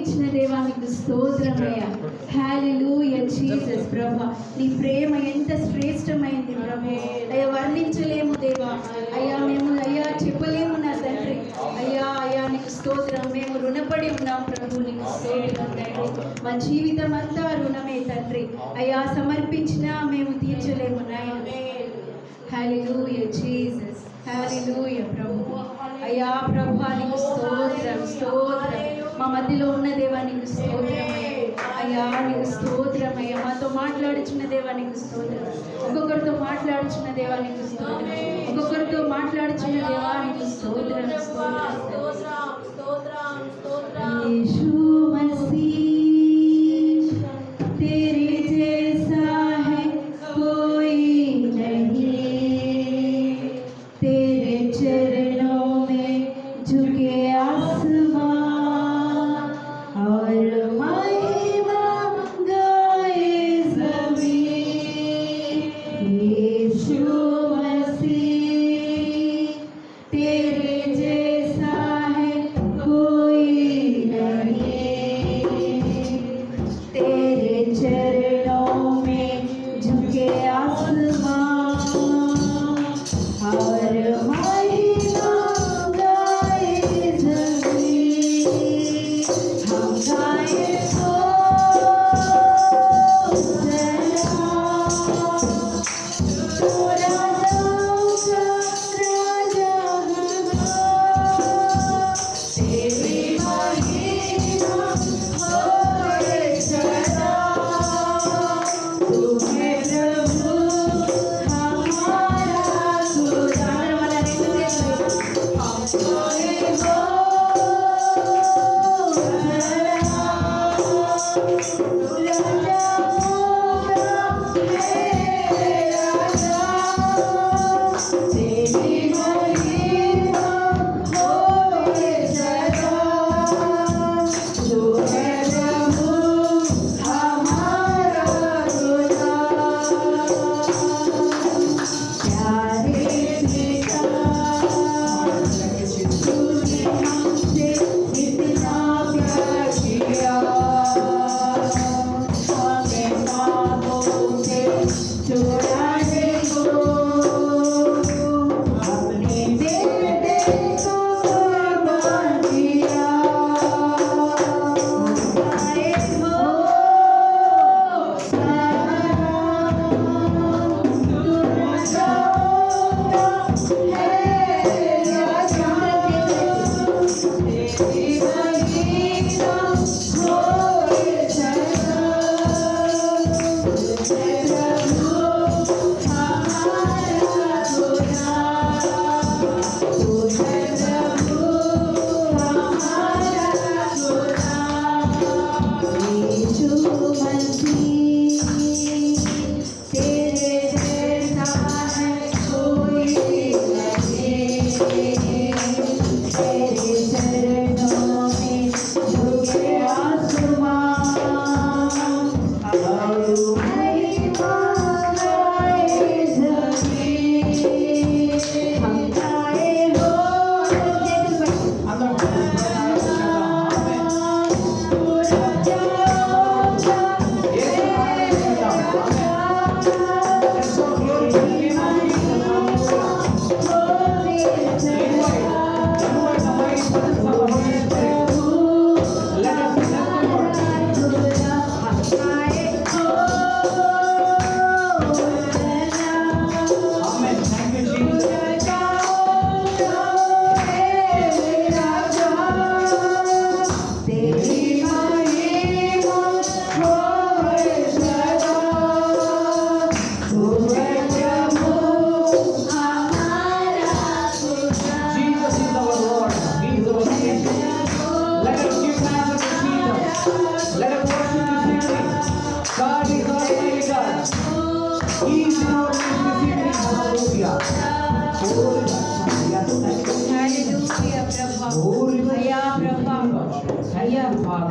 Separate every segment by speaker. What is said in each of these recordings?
Speaker 1: ఇచ్చిన దేవానికి స్తోత్రమయ్యా. హల్లెలూయా జీసస్. ప్రభా నీ ప్రేమ ఎంత శ్రేష్టమైంది ప్రభు, అయ్యా వర్ణించలేము దేవా. అయ్యా మేము అయ్యా చెప్పలేము నా తండ్రి. అయ్యా అయ్యా నీకు స్తోత్రం. మేము రుణపడి ఉన్నాం ప్రభు, నీకు స్తోత్రం తండ్రి. మా జీవితం అంతా రుణమే తండ్రి. అయ్యా సమర్పించినా మేము తీర్చలేము నాయన. హల్లెలూయా జీసస్. హల్లెలూయా ప్రభు. అయ్యా ప్రభా నీకు స్తోత్రం స్తోత్రం. మా మధ్యలో ఉన్న దేవానికి స్తోత్రం అయ్యా, నీకు స్తోత్రం అయ్యా. మాతో మాట్లాడుచున్న దేవానికి స్తోత్రం. ఒక్కొక్కరితో మాట్లాడుచున్న దేవానికి స్తోత్రం. ఒక్కొక్కరితో మాట్లాడుచున్న దేవానికి స్తోత్రం స్తోత్రం స్తోత్రం స్తోత్రం. యేసు మసీహ్ तेरे जैसा है कोई नहीं, तेरे चरणों में झुके आसमां और महिमा गाए ज़मीन। यीशु मसीह तेरे जैसा है कोई नहीं, तेरे चरणों में झुके आसमां और महिमा गाए ज़मीन। हम गाए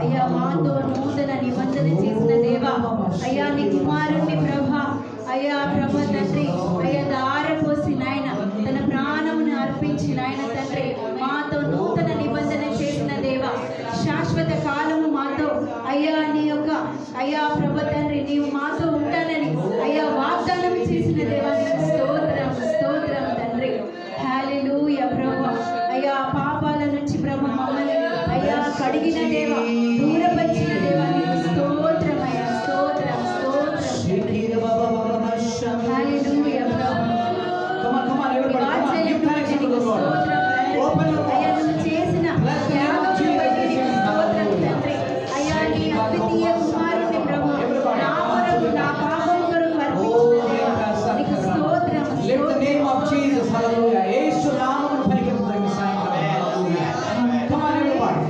Speaker 1: అయ్యా మాతో నూతన నిబంధన చేసిన దేవా, అయ్యా నీ కుమారుణ్ణి ప్రభా, అయ్యా ప్రభ తండ్రి, అయ్యా దారపోసి నాయన తన ప్రాణమును అర్పించి నాయన తండ్రి మాతో నూతన నిబంధన చేసిన దేవా, శాశ్వత కాలము మాతో అయ్యా నీ యొక్క అయ్యా ప్రభు తండ్రి నీవు మాతో ఉంటానని అయ్యా వాగ్దానం చేసిన దేవానికి స్తోత్రం స్తోత్రం తండ్రి. హల్లెలూయా ప్రభు. అయ్యా పాపాల నుంచి ప్రభు మమ్మల్ని అయ్యా కడిగిన దేవ, దూరపరిచిన దేవానికి స్తోత్రం అయ్యా స్తోత్రం స్తోత్రం. హల్లెలూయా ప్రభు. వాత్సల్యం బట్టి నీకు స్తోత్రం తండ్రి. అయ్యా నువ్వు చేసిన త్యాగమును బట్టి నీకు స్తోత్రం తండ్రి. అయ్యా నీ అద్వితీయ కుమారుని ప్రభు నా కొరకు నా పాపం కొరకు అర్పించిన దేవా నీకు స్తోత్రం స్తోత్రం.
Speaker 2: యేసు నామమున పలికించండి సాయంత్రం. హల్లెలూయా. Come on everybody.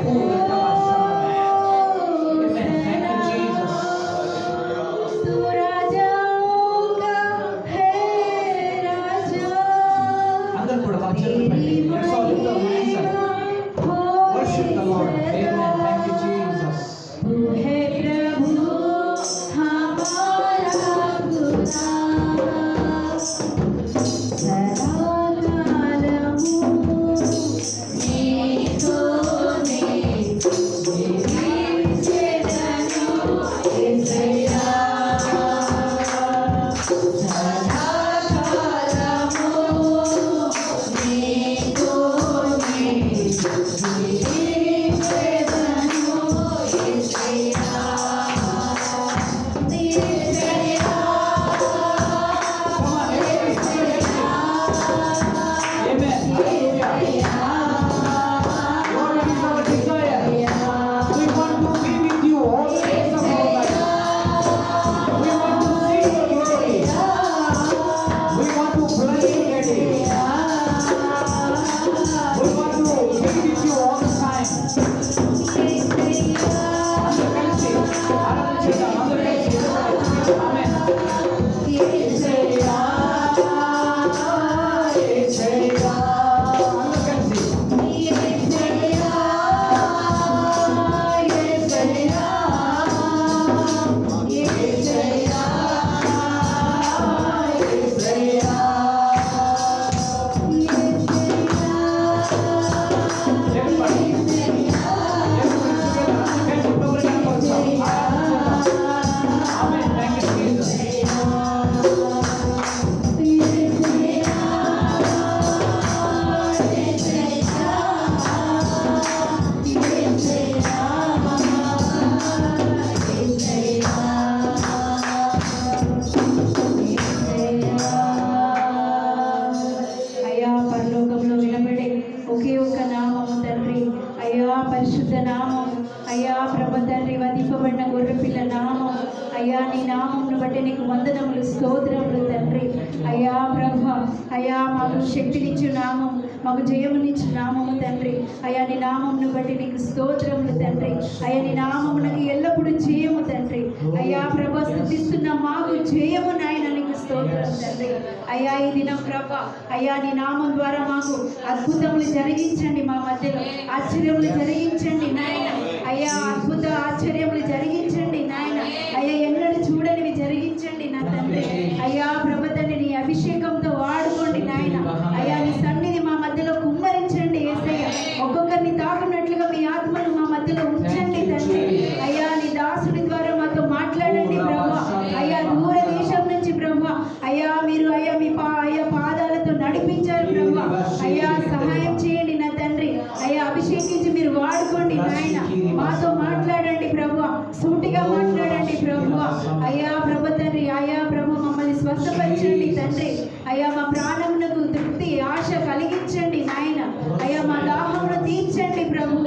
Speaker 1: పరిశుద్ధ నామం అయ్యా ప్రభు తండ్రి వధింపబడిన గొర్రెపిల్ల నామం అయ్యా నీ నామంను బట్టి నీకు వందనములు స్తోత్రములు తండ్రి. అయ్యా ప్రభు అయ్యా మాకు శక్తినిచ్చు నామం, మాకు జయమునిచ్చు నామము తండ్రి. అయ్యా నీ నామంను బట్టి నీకు స్తోత్రములు తండ్రి. అయ్యా నీ నామమునకు ఎల్లప్పుడూ జయము తండ్రి. అయ్యా ప్రభు స్తుతిస్తున్న మాకు జయము నాయన నీకు స్తోత్రం తండ్రి. అయ్యా ఈ దినం ప్రభు అయ్యా నీ నామం ద్వారా మాకు అద్భుతములు జరిగించండి, మా మధ్యలో ఆశ్చర్యములు జరిగించండి నాయన. అయ్యా అద్భుత ఆశ్చర్యములు జరిగించండి నాయన. అయ్యా ఎన్నడూ చూడనివి జరిగించండి నా తండ్రి. అయ్యా ప్రభు తండ్రి నీ అభిషేకంతో వాడుకోండి నాయన. అయ్యా నీ సన్నిధి మా మధ్యలో కుమ్మరించండి యేసయ్య. ఒక్కొక్కరిని తాకున్నట్లుగా మీ ఆత్మను మా మధ్యలో ఉంచండి తండ్రి. అయ్యా నీ దాసుడి ద్వారా మాతో మాట్లాడండి ప్రభు. అయ్యా దూర దేశం నుంచి ప్రభు అయ్యా మీరు అయ్యా మీ పాదాలతో నడిపించారు ప్రభు. అయ్యా సహాయం చేయండి నా తండ్రి. అయ్యా అభిషేకించి మీరు వాడుకోండి నాయన. మాతో మాట్లాడండి ప్రభు, సూటిగా మాట్లాడండి ప్రభు. అయ్యా ప్రభు తండ్రి అయ్యా ప్రభు మమ్మల్ని స్వస్థపరచండి తండ్రి. అయ్యా మా ప్రాణమునకు తృప్తి ఆశ కలిగించండి నాయన. అయ్యా మా దాహమును తీర్చండి ప్రభు.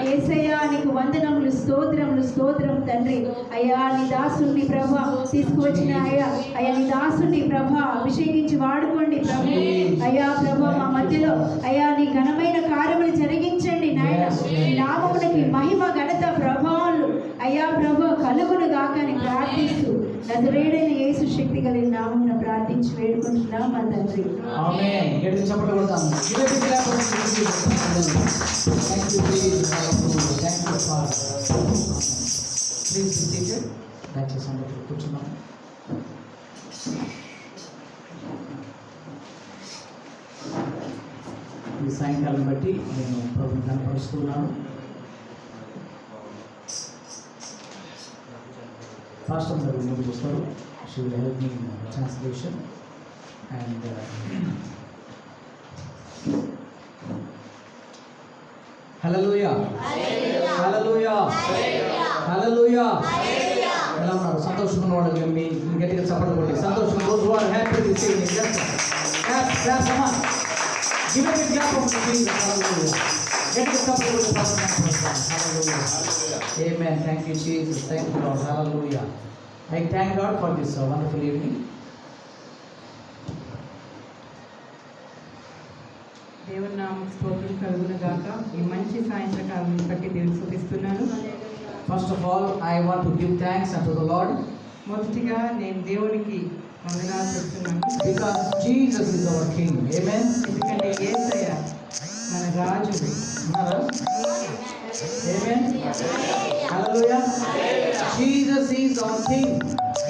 Speaker 1: యేసయ్యా నీకు వందనములు స్తోత్రములు స్తోత్రం తండ్రి. అయ్యా నీ దాసుని ప్రభు తీసుకువచ్చిన అయ్యా నీ దాసుని ప్రభు అభిషేకించి వాడుకోండి ప్రభు. అయ్యా ప్రభు మా మధ్యలో అయ్యా నీ ఘనమైన కార్యములు జరిగించండి నాయన. నామమునకి మహిమ ఘనత ప్రభావాలు అయ్యా ప్రభు కలుగును గాక అని ప్రార్థిస్తూ నజరేయుడైన యేసు శక్తి కలిగిన నామమున ప్రార్థించి వేడుకుంటున్నాం మా తండ్రి.
Speaker 2: ఆమేన్. గట్టిగా చప్పట్లు కొడదాం. దయచేసి అందరూ కూర్చున్నాం. ఈ సాయంకాలం బట్టి నేను ప్రభువుని కనపరుస్తున్నాను. Pastor గారు ముందుకు వస్తారు. She will help me in translation. And hallelujah. Hallelujah. Hallelujah. ఎలా ఉన్నారు? సంతోషంగా ఉన్నవాళ్ళు మీ గట్టిగా చప్పట్లు కొట్టి సంతోషం. Those who are happy this evening, yes. Clap, come on. Give a big clap of Jesus. Hallelujah. గట్టిగా చప్పట్లు కొట్టి ప్రార్థన. Hallelujah. Amen. Thank you, Jesus. Thank you, Lord. Hallelujah. I thank God for this wonderful evening.
Speaker 3: దేవుని నామముకు స్తోత్రం కలుగును గాక. ఈ మంచి సాయంత్రకాలం బట్టి దేవుని స్తుతిస్తున్నాను.
Speaker 2: First of all, I want to give thanks unto the Lord
Speaker 3: మొదటిగా నేను దేవునికి వందనాలు చెప్తున్నాను.
Speaker 2: because Jesus is our King. Amen.
Speaker 3: ఎందుకంటే యేసయ్య మన రాజు.
Speaker 2: Amen. Hallelujah. Jesus is our King.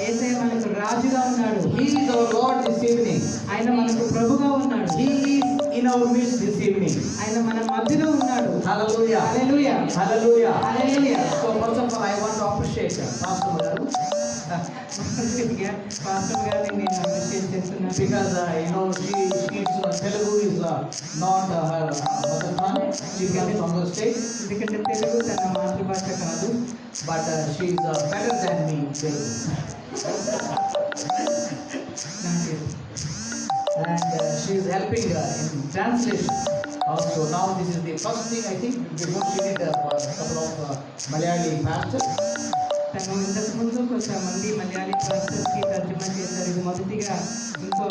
Speaker 3: యేసయ్య మనకు రాజుగా ఉన్నాడు.
Speaker 2: He is our Lord this evening.
Speaker 3: ఆయన మనకు ప్రభుగా ఉన్నాడు.
Speaker 2: He is in our midst this evening.
Speaker 3: ఆయన మన మధ్యలో ఉన్నాడు.
Speaker 2: Hallelujah.
Speaker 3: Hallelujah.
Speaker 2: Hallelujah.
Speaker 3: Hallelujah.
Speaker 2: So first of all, I want to appreciate Pastor Garu
Speaker 3: మొదటిగా పాస్టర్ గారిని నేను అప్రిషియేట్ చేస్తున్నాను.
Speaker 2: because Telugu is not her mother tongue. She comes from the state,
Speaker 3: ఎందుకంటే తెలుగు తన మాతృభాష కాదు.
Speaker 2: but she is better than me in Telugu.
Speaker 3: నాకు
Speaker 2: And she is helping in translation also. Now this is the first thing I think. Before she did for a couple of Malayali pastors.
Speaker 3: తను ఇంతకు ముందు కొంతమంది మలయాళీ పాస్టర్స్కి తర్జుమా చేశారు. ఇది మొదటిగా ఇంకో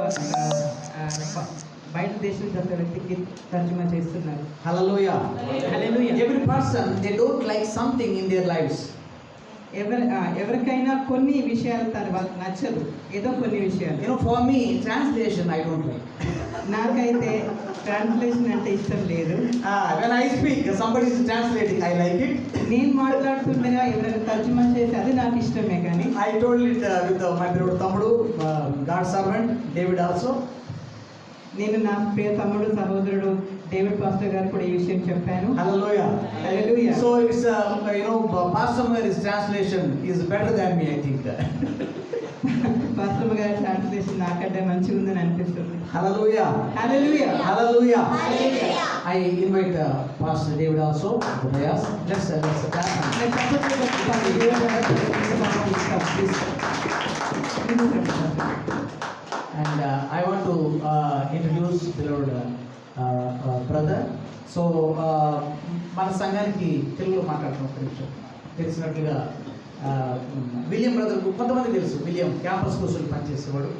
Speaker 3: బయట దేశం గత వ్యక్తికి తర్జుమా చేస్తున్నారు.
Speaker 2: Hallelujah.
Speaker 3: Hallelujah.
Speaker 2: Every person, they don't like something in their lives.
Speaker 3: ఎవరికైనా కొన్ని విషయాలు తర్వాత నచ్చదు, ఏదో కొన్ని విషయాలు.
Speaker 2: For me, translation I don't like.
Speaker 3: నాకైతే ట్రాన్స్లేషన్ అంటే ఇష్టం లేదు.
Speaker 2: When I speak, somebody is translating, I like it.
Speaker 3: నేను మాట్లాడుతుండగా ఎవరైనా తర్జుమా చేసి అది నాకు ఇష్టమే. కానీ
Speaker 2: I told it with my beloved Tammudu, God's servant, David also.
Speaker 3: నేను నా ప్రియ తమ్ముడు సహోదరుడు డేవిడ్ పాస్టర్ గారు కూడా ఈ విషయం చెప్పాను.
Speaker 2: Hallelujah.
Speaker 3: Hallelujah.
Speaker 2: So it's Pastor Mary's translation is better than me, I think.
Speaker 3: Pastor గారి ట్రాన్స్లేషన్ నాకంటే మంచిగా ఉందని అనిపిస్తుంది.
Speaker 2: Hallelujah.
Speaker 3: Hallelujah.
Speaker 2: Hallelujah.
Speaker 3: Hallelujah.
Speaker 2: I invite Pastor David also to pray us. Let's clap.
Speaker 3: నేను చెప్పట్లేదు, దేవుడు గారికి please.
Speaker 2: And I want to introduce beloved brother. So మన సంఘానికి తెలుగులో మాట్లాడుతున్న ఒక నిమిషం. తెలిసినట్లుగా విలియం బ్రదర్కు కొంతమంది తెలుసు. విలియం క్యాంపస్ కోర్సులు పనిచేసేవాడు.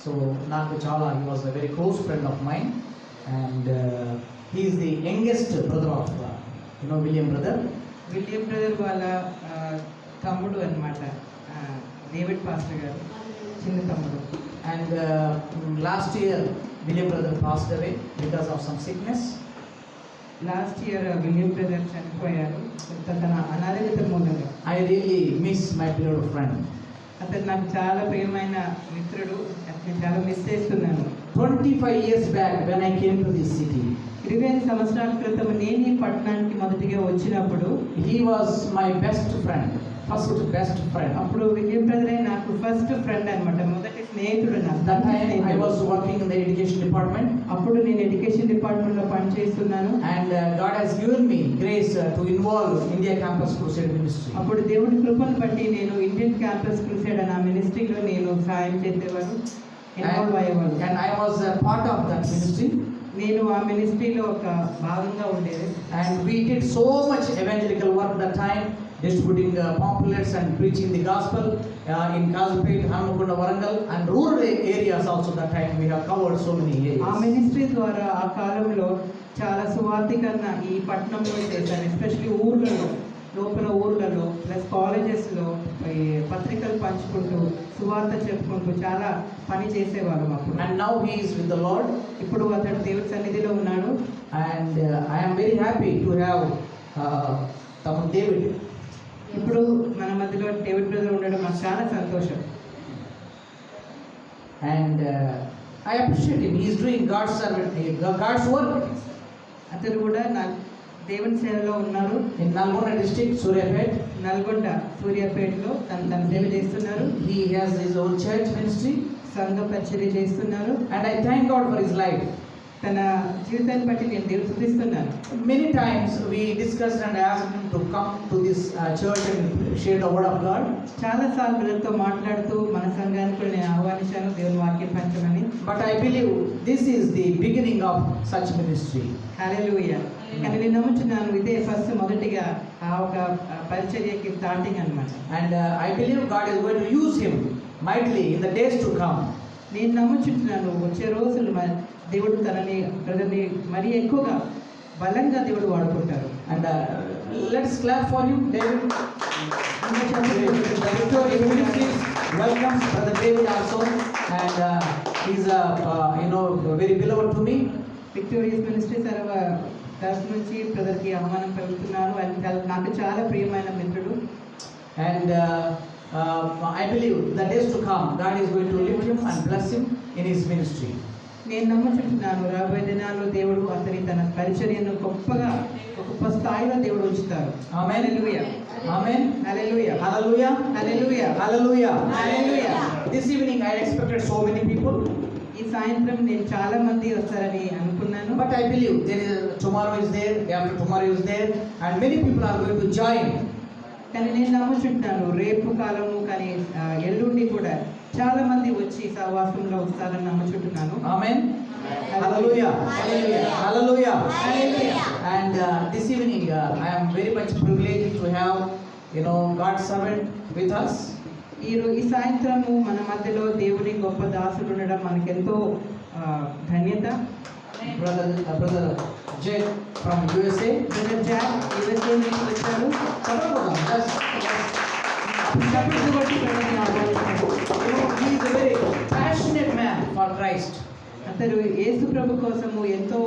Speaker 2: సో నాకు చాలా he was a very close friend of mind and he is the youngest brother of William brother.
Speaker 3: William brother వాళ్ళ తమ్ముడు అన్నమాట డేవిడ్ పాస్టర్ గారు, చిన్న తమ్ముడు.
Speaker 2: And last year William brother passed away because of some sickness.
Speaker 3: Last year William brother చనిపోయారు తన అనారోగ్యత మూలంగా.
Speaker 2: I really miss my beloved friend.
Speaker 3: అతను నాకు చాలా ప్రియమైన మిత్రుడు. అతను చాలా మిస్ చేస్తున్నాను.
Speaker 2: 25 years back when I came to this city,
Speaker 3: 25 సంవత్సరాల క్రితం నేను ఈ పట్టణానికి మొదటిగా వచ్చినప్పుడు
Speaker 2: he was my best friend, first best friend.
Speaker 3: అప్పుడు విలియం బ్రదరే నాకు ఫస్ట్ ఫ్రెండ్ అన్నమాట, మొదటి స్నేహితుడు నాకు.
Speaker 2: That time I was working in the education department
Speaker 3: అప్పుడు నేను ఎడ్యుకేషన్ డిపార్ట్మెంట్లో పనిచేస్తున్నాను.
Speaker 2: and God has given me grace to involve India Campus Crusade ministry.
Speaker 3: అప్పుడు దేవుడి కృపను బట్టి నేను ఇండియన్ క్యాంపస్ క్రూసేడ్ అనే మినిస్ట్రీలో నేను సహాయం చేసేవారు, ఇన్వాల్వ్ అయ్యేవారు.
Speaker 2: And I was a part of that ministry.
Speaker 3: నేను ఆ మినిస్ట్రీలో ఒక భాగంగా ఉండేది.
Speaker 2: And we did so much evangelical work that time, distributing pamphlets and preaching the gospel in Kazipet, Hanmakunda, Warangal and rural areas also. That time we have covered so many
Speaker 3: ఆ
Speaker 2: areas.
Speaker 3: Ministry ద్వారా ఆ కాలంలో చాలా సువార్థీకరణ ఈ పట్టణంలో చేశాను. Especially ఊర్లలో, లోపల ఊర్లలో ప్లస్ కాలేజెస్లో ఈ పత్రికలు పంచుకుంటూ సువార్త చెప్పుకుంటూ చాలా పని చేసేవాళ్ళం అప్పుడు.
Speaker 2: And now he is with the Lord.
Speaker 3: ఇప్పుడు అతడు దేవుడి సన్నిధిలో ఉన్నాడు.
Speaker 2: And I am very happy to have Tamil David.
Speaker 3: ఇప్పుడు మన మధ్యలో డేవిడ్ బ్రదర్ ఉండడం నాకు చాలా సంతోషం.
Speaker 2: And I appreciate him. He is doing God's servant, God's work.
Speaker 3: అతడు కూడా నా దేవుని సేవలో ఉన్నారు.
Speaker 2: In Nalgonda district, Suryapet.
Speaker 3: Nalgonda సూర్యాపేటలో తన సేవ చేస్తున్నారు.
Speaker 2: He has his own church ministry,
Speaker 3: సంఘ పరిచర్య చేస్తున్నారు.
Speaker 2: and I thank God for his life.
Speaker 3: తన జీవితాన్ని బట్టి నేను దేవుడు స్తుతిస్తున్నాను.
Speaker 2: Many times we discussed and asked him to come to this church and share the word of God.
Speaker 3: చాలా సార్లు బ్రదర్తో మాట్లాడుతూ మన సంఘానికి కూడా నేను ఆహ్వానించాను దేవుని వాక్యం పంచమని.
Speaker 2: But I believe this is the beginning of such ministry.
Speaker 3: హల్లెలూయా. కానీ నేను నమ్ముచున్నాను ఇదే ఫస్ట్ మొదటిగా ఆ ఒక పరిచర్యకి స్టార్టింగ్ అన్నమాట.
Speaker 2: And I believe God is going to use him mightily in the days to come.
Speaker 3: నేను నమ్ముచుంటున్నాను వచ్చే రోజులు దేవుడు తనని బ్రదర్ని మరీ ఎక్కువగా బలంగా దేవుడు వాడుకుంటారు.
Speaker 2: And let's clap for him, David. The Victoria Ministries welcomes Brother David also, and he's very beloved to me.
Speaker 3: Victorious ministry తరఫు నుంచి బ్రదర్కి ఆహ్వానం పలుకుతున్నారు. ఆయన నాకు చాలా ప్రియమైన మిత్రుడు.
Speaker 2: And I believe the days to come, God is going to lift him and bless him in his ministry.
Speaker 3: నేను నమ్ముచుంటున్నాను రాబోయే దినాల్లో దేవుడు అతని తన పరిచర్యను గొప్పగా గొప్ప స్థాయిలో దేవుడు ఉంచుతారు.
Speaker 2: Amen.
Speaker 3: Hallelujah.
Speaker 2: Amen.
Speaker 3: Hallelujah.
Speaker 2: Hallelujah.
Speaker 3: Hallelujah.
Speaker 2: Hallelujah.
Speaker 3: Hallelujah.
Speaker 2: This evening I expected so many people,
Speaker 3: ఈ సాయంత్రం నేను చాలా మంది వస్తారని అనుకున్నాను.
Speaker 2: but I believe tomorrow is there, after tomorrow is there, and many people are going to join.
Speaker 3: కానీ నేను నమ్ముచుంటున్నాను రేపు కాలము కానీ ఎల్లుండి కూడా చాలా మంది వచ్చి సహవాసంలో వస్తారని నమ్ముచుంటున్నాను.
Speaker 2: Amen. Hallelujah.
Speaker 3: Hallelujah.
Speaker 2: Hallelujah.
Speaker 3: Hallelujah.
Speaker 2: And this evening I am very much privileged to have God's servant with us.
Speaker 3: ఈ సాయంత్రము మన మధ్యలో దేవుని గొప్ప దాసుడు ఉండడం మనకెంతో ధన్యత.
Speaker 2: Brother Jay from USA.
Speaker 3: Brother Jack USA నుంచి వచ్చారు. చప్పట్లు కొట్టి బ్రదర్ని ఆహ్వానించారు.
Speaker 2: He is a very passionate man for Christ.
Speaker 3: అతడు యేసు ప్రభు కోసము ఎంతో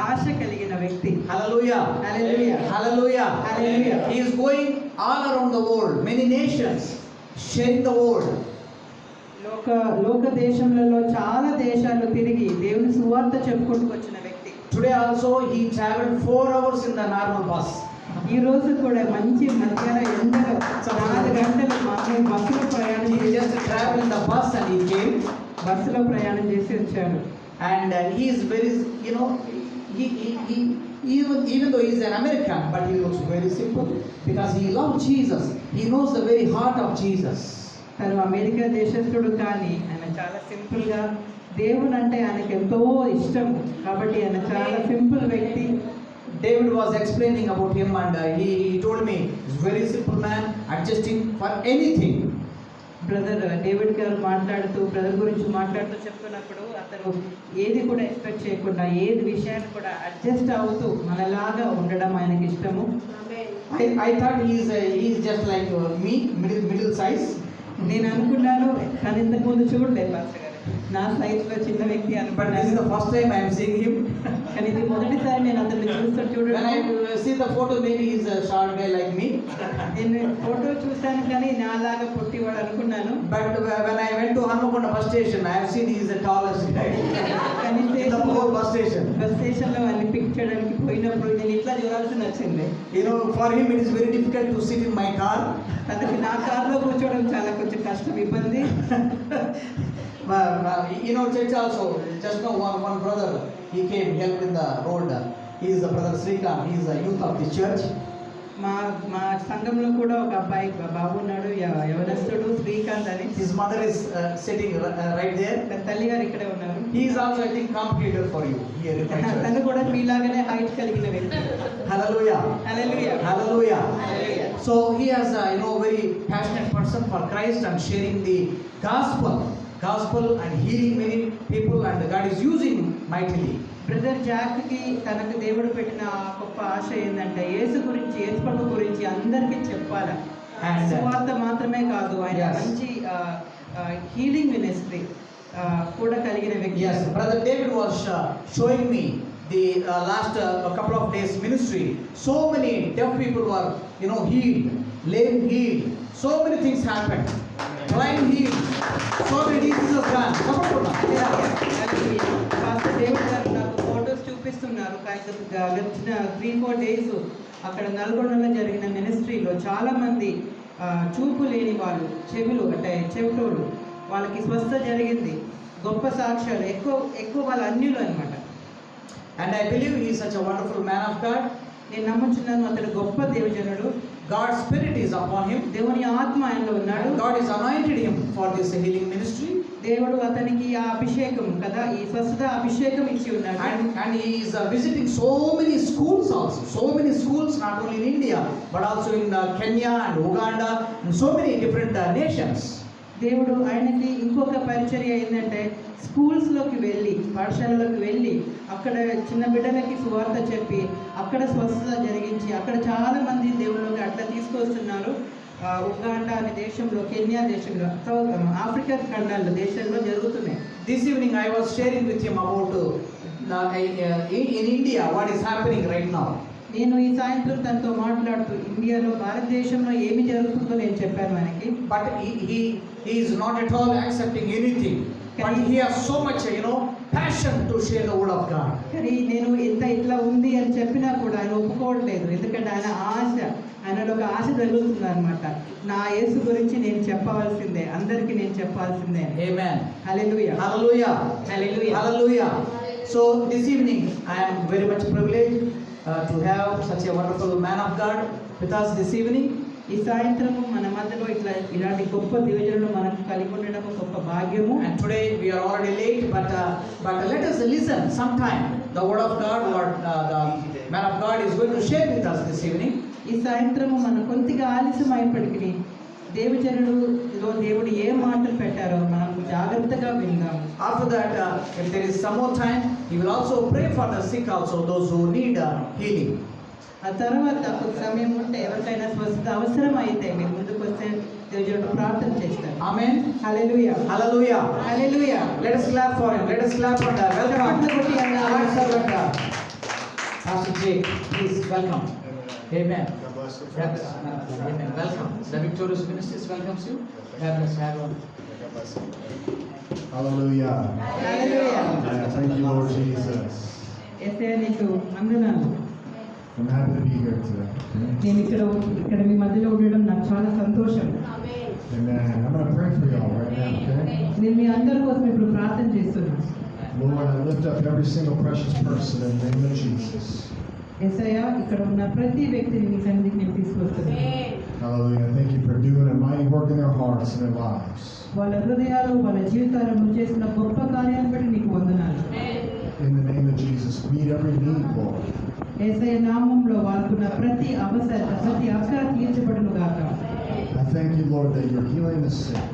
Speaker 3: ఆశ కలిగిన వ్యక్తి.
Speaker 2: Hallelujah.
Speaker 3: Hallelujah.
Speaker 2: Hallelujah.
Speaker 3: Hallelujah.
Speaker 2: He is going all around the world, many nations, sharing the word.
Speaker 3: లోక దేశంలో చాలా దేశాలు తిరిగి దేవుని సువార్త చెప్పుకుంటూ వచ్చిన వ్యక్తి.
Speaker 2: Today also he traveled 4 hours in the normal bus.
Speaker 3: ఈ రోజు కూడా మంచి మధ్యాహ్నం ఎండలో 4 గంటలు మామూలు బస్సులో ప్రయాణం
Speaker 2: He just traveled in the bus and he came.
Speaker 3: బస్సులో ప్రయాణం చేసి వచ్చాడు.
Speaker 2: And he is very, he even though he is an American, but he looks very simple because he loves Jesus. He knows the very heart of Jesus.
Speaker 3: తను America దేశస్థుడు కానీ ఆయన చాలా simple గా దేవుడు అంటే ఆయనకు ఎంతో ఇష్టం కాబట్టి ఆయన చాలా సింపుల్ వ్యక్తి.
Speaker 2: David was explaining about him and he told me he's very simple man, adjusting for anything.
Speaker 3: Brother David గారు బ్రదర్ గురించి మాట్లాడుతూ చెప్తున్నప్పుడు అతను ఏది కూడా ఎక్స్పెక్ట్ చేయకుండా ఏది విషయాన్ని కూడా అడ్జస్ట్ అవుతూ మనలాగా ఉండడం ఆయనకి ఇష్టము.
Speaker 2: I thought he is just like me, middle size.
Speaker 3: నేను అనుకున్నాను కానీ ఇంతకు ముందు చూడలేదు పాస్టర్ గారు నా సైజ్లో చిన్న వ్యక్తి
Speaker 2: But this is
Speaker 3: అనుకున్నాను.
Speaker 2: the first time I am seeing him.
Speaker 3: కానీ ఇది మొదటిసారి నేను అతన్ని చూస్తూ
Speaker 2: When
Speaker 3: చూడడం.
Speaker 2: I see the photo, maybe he is a short guy like me.
Speaker 3: నేను ఫోటో చూశాను కానీ నాలాగా పొట్టివాడు అనుకున్నాను.
Speaker 2: But when I went to Hanmakonda bus station, I have seen he is the tallest guy
Speaker 3: కానీ
Speaker 2: in the whole bus station.
Speaker 3: Bus స్టేషన్లో అన్ని pick చేయడానికి పోయినప్పుడు నేను ఇట్లా చూడాల్సి వచ్చింది.
Speaker 2: For him it is very difficult to sit in my car.
Speaker 3: అతనికి నా కార్లో కూర్చోవడం చాలా కొంచెం కష్టం ఇబ్బంది.
Speaker 2: Church also, just now one brother, he came, helped in the road. He is the brother Srikant, he is the youth of the church.
Speaker 3: మా సంఘంలో కూడా ఒక అబ్బాయి బాబు ఉన్నాడు యవనస్తుడు శ్రీకాంత్ అని.
Speaker 2: His mother is sitting right there.
Speaker 3: తల్లి గారు ఇక్కడే ఉన్నారు.
Speaker 2: He is also, I think, competitor for you here in my church.
Speaker 3: తను కూడా మీలాగానే హైట్ కలిగిన వ్యక్తి.
Speaker 2: Hallelujah.
Speaker 3: Hallelujah.
Speaker 2: Hallelujah.
Speaker 3: Hallelujah.
Speaker 2: So he has very passionate person for Christ and sharing the gospel and healing many people, and God is using mightily.
Speaker 3: Brother జాక్కి తనకు దేవుడు పెట్టిన గొప్ప ఆశ ఏంటంటే యేసు ప్రభు గురించి అందరికీ చెప్పాలి.
Speaker 2: And
Speaker 3: సువార్త మాత్రమే కాదు ఆయన
Speaker 2: Yes.
Speaker 3: మంచి హీలింగ్ మినిస్ట్రీ కూడా కలిగిన వ్యక్తి.
Speaker 2: Yes, Brother David was showing me the last couple of days ministry. So many deaf people were healed, lame healed, so many things happened, blind healed, so many diseases gone.
Speaker 3: Pastor David గారు నాకు photos చూపిస్తున్నారు. గడిచిన 3-4 days అక్కడ నల్గొండలో జరిగిన మినిస్ట్రీలో చాలామంది చూపు లేని వాళ్ళు, చెవులు అంటే చెవిటోళ్ళు, వాళ్ళకి స్వస్థ జరిగింది. గొప్ప సాక్ష్యాలు, ఎక్కువ వాళ్ళ అన్యులు అనమాట.
Speaker 2: And I believe he is such a wonderful man of God.
Speaker 3: నేను నమ్ముచున్నాను అతడు గొప్ప దేవజనుడు.
Speaker 2: God's spirit is upon him.
Speaker 3: దేవుని ఆత్మ ఆయనలో ఉన్నాడు.
Speaker 2: And God has anointed him for this healing ministry.
Speaker 3: దేవుడు అతనికి ఆ అభిషేకం కదా, ఈ స్వస్థత అభిషేకం ఇచ్చి ఉన్నాడు.
Speaker 2: And he is visiting so many schools also. So many schools, not only in India, but also in Kenya and Uganda and so many different nations.
Speaker 3: దేవుడు ఆయనకి ఇంకొక పరిచర్య ఏంటంటే స్కూల్స్లోకి వెళ్ళి, పాఠశాలలోకి వెళ్ళి అక్కడ చిన్న బిడ్డలకి సువార్త చెప్పి అక్కడ స్వస్థత జరిగించి అక్కడ చాలామంది దేవుళ్ళకి అట్లా తీసుకొస్తున్నారు. ఉగాండా అనే దేశంలో, కెన్యా దేశంలో, ఆఫ్రికా ఖండాల్లో దేశంలో జరుగుతున్నాయి.
Speaker 2: This evening I was sharing with him about in India what is happening right now.
Speaker 3: నేను ఈ సాయంత్రం తనతో మాట్లాడుతూ ఇండియాలో, భారతదేశంలో ఏమి జరుగుతుందో నేను చెప్పాను ఆయనకి.
Speaker 2: But he is not at all accepting anything. But he has so much, passion to share the word of God.
Speaker 3: కానీ నేను ఇట్లా ఉంది అని చెప్పినా కూడా ఆయన ఒప్పుకోవట్లేదు. ఎందుకంటే ఆయనలో ఒక ఆశ జరుగుతుంది అనమాట. నా యేసు గురించి నేను చెప్పవలసిందే, అందరికీ నేను చెప్పాల్సిందే.
Speaker 2: Amen.
Speaker 3: Hallelujah,
Speaker 2: Hallelujah.
Speaker 3: Hallelujah,
Speaker 2: Hallelujah. So this evening I am very much privileged to have such a wonderful man of God with us this evening.
Speaker 3: ఈ సాయంత్రము మన మధ్యలో ఇలాంటి గొప్ప దేవజనులు మనకు కలిగి ఉండడం గొప్ప భాగ్యము.
Speaker 2: And today we are already late, but let us listen sometime the word of God, what the man of God is going to share with us this evening.
Speaker 3: ఈ సాయంత్రము మనం కొద్దిగా ఆలస్యం అయినప్పటికీ దేవజనుడులో దేవుడు ఏ మాటలు పెట్టారో మనం జాగ్రత్తగా విందాం.
Speaker 2: After that, if there is some more time, he will also pray for the sick also, those who need healing.
Speaker 3: ఆ తర్వాత ఒక సమయం ఉంటే ఎవరికైనా స్వస్థత అవసరం అయితే మీరు ముందుకు వస్తే దేవుడు ప్రార్థన చేస్తారు.
Speaker 2: Amen.
Speaker 3: Hallelujah,
Speaker 2: Hallelujah.
Speaker 3: Hallelujah.
Speaker 2: Let us clap for him. Let us clap and welcome. Our servant, Pastor Jake, please welcome. Amen. Amen. Welcome. The Victorious Ministries welcomes you. God bless everyone.
Speaker 4: Hallelujah.
Speaker 3: Hallelujah.
Speaker 4: Thank you, Lord Jesus.
Speaker 3: యేసయ్య నీకు వందనాలు.
Speaker 4: I'm happy to be here today.
Speaker 3: నేను ఇక్కడ మీ మధ్యలో ఉండడం నాకు చాలా సంతోషం.
Speaker 4: Amen. I'm going to pray for y'all right now, okay?
Speaker 3: నేను మీ అందరి కోసం ఇప్పుడు ప్రార్థన చేస్తున్నాను.
Speaker 4: Lord, I lift up every single precious person in the name of Jesus.
Speaker 3: యేసయ్య, ఇక్కడ ఉన్న ప్రతి వ్యక్తిని నీ సన్నిధికి నేను తీసుకొస్తున్నాను.
Speaker 4: Hallelujah. Thank you for doing a mighty work in their hearts and their lives.
Speaker 3: వాళ్ళ హృదయాలు, వాళ్ళ జీవితాలను నువ్వు చేసిన గొప్ప కార్యాలను బట్టి నీకు వందనాలు.
Speaker 4: In the name of Jesus, meet every need, Lord.
Speaker 3: యేసయ్య నామములో వాళ్ళకున్న ప్రతి అవసరత, ప్రతి అక్కర తీర్చబడును గాక.
Speaker 4: I thank you, Lord, that you're healing the sick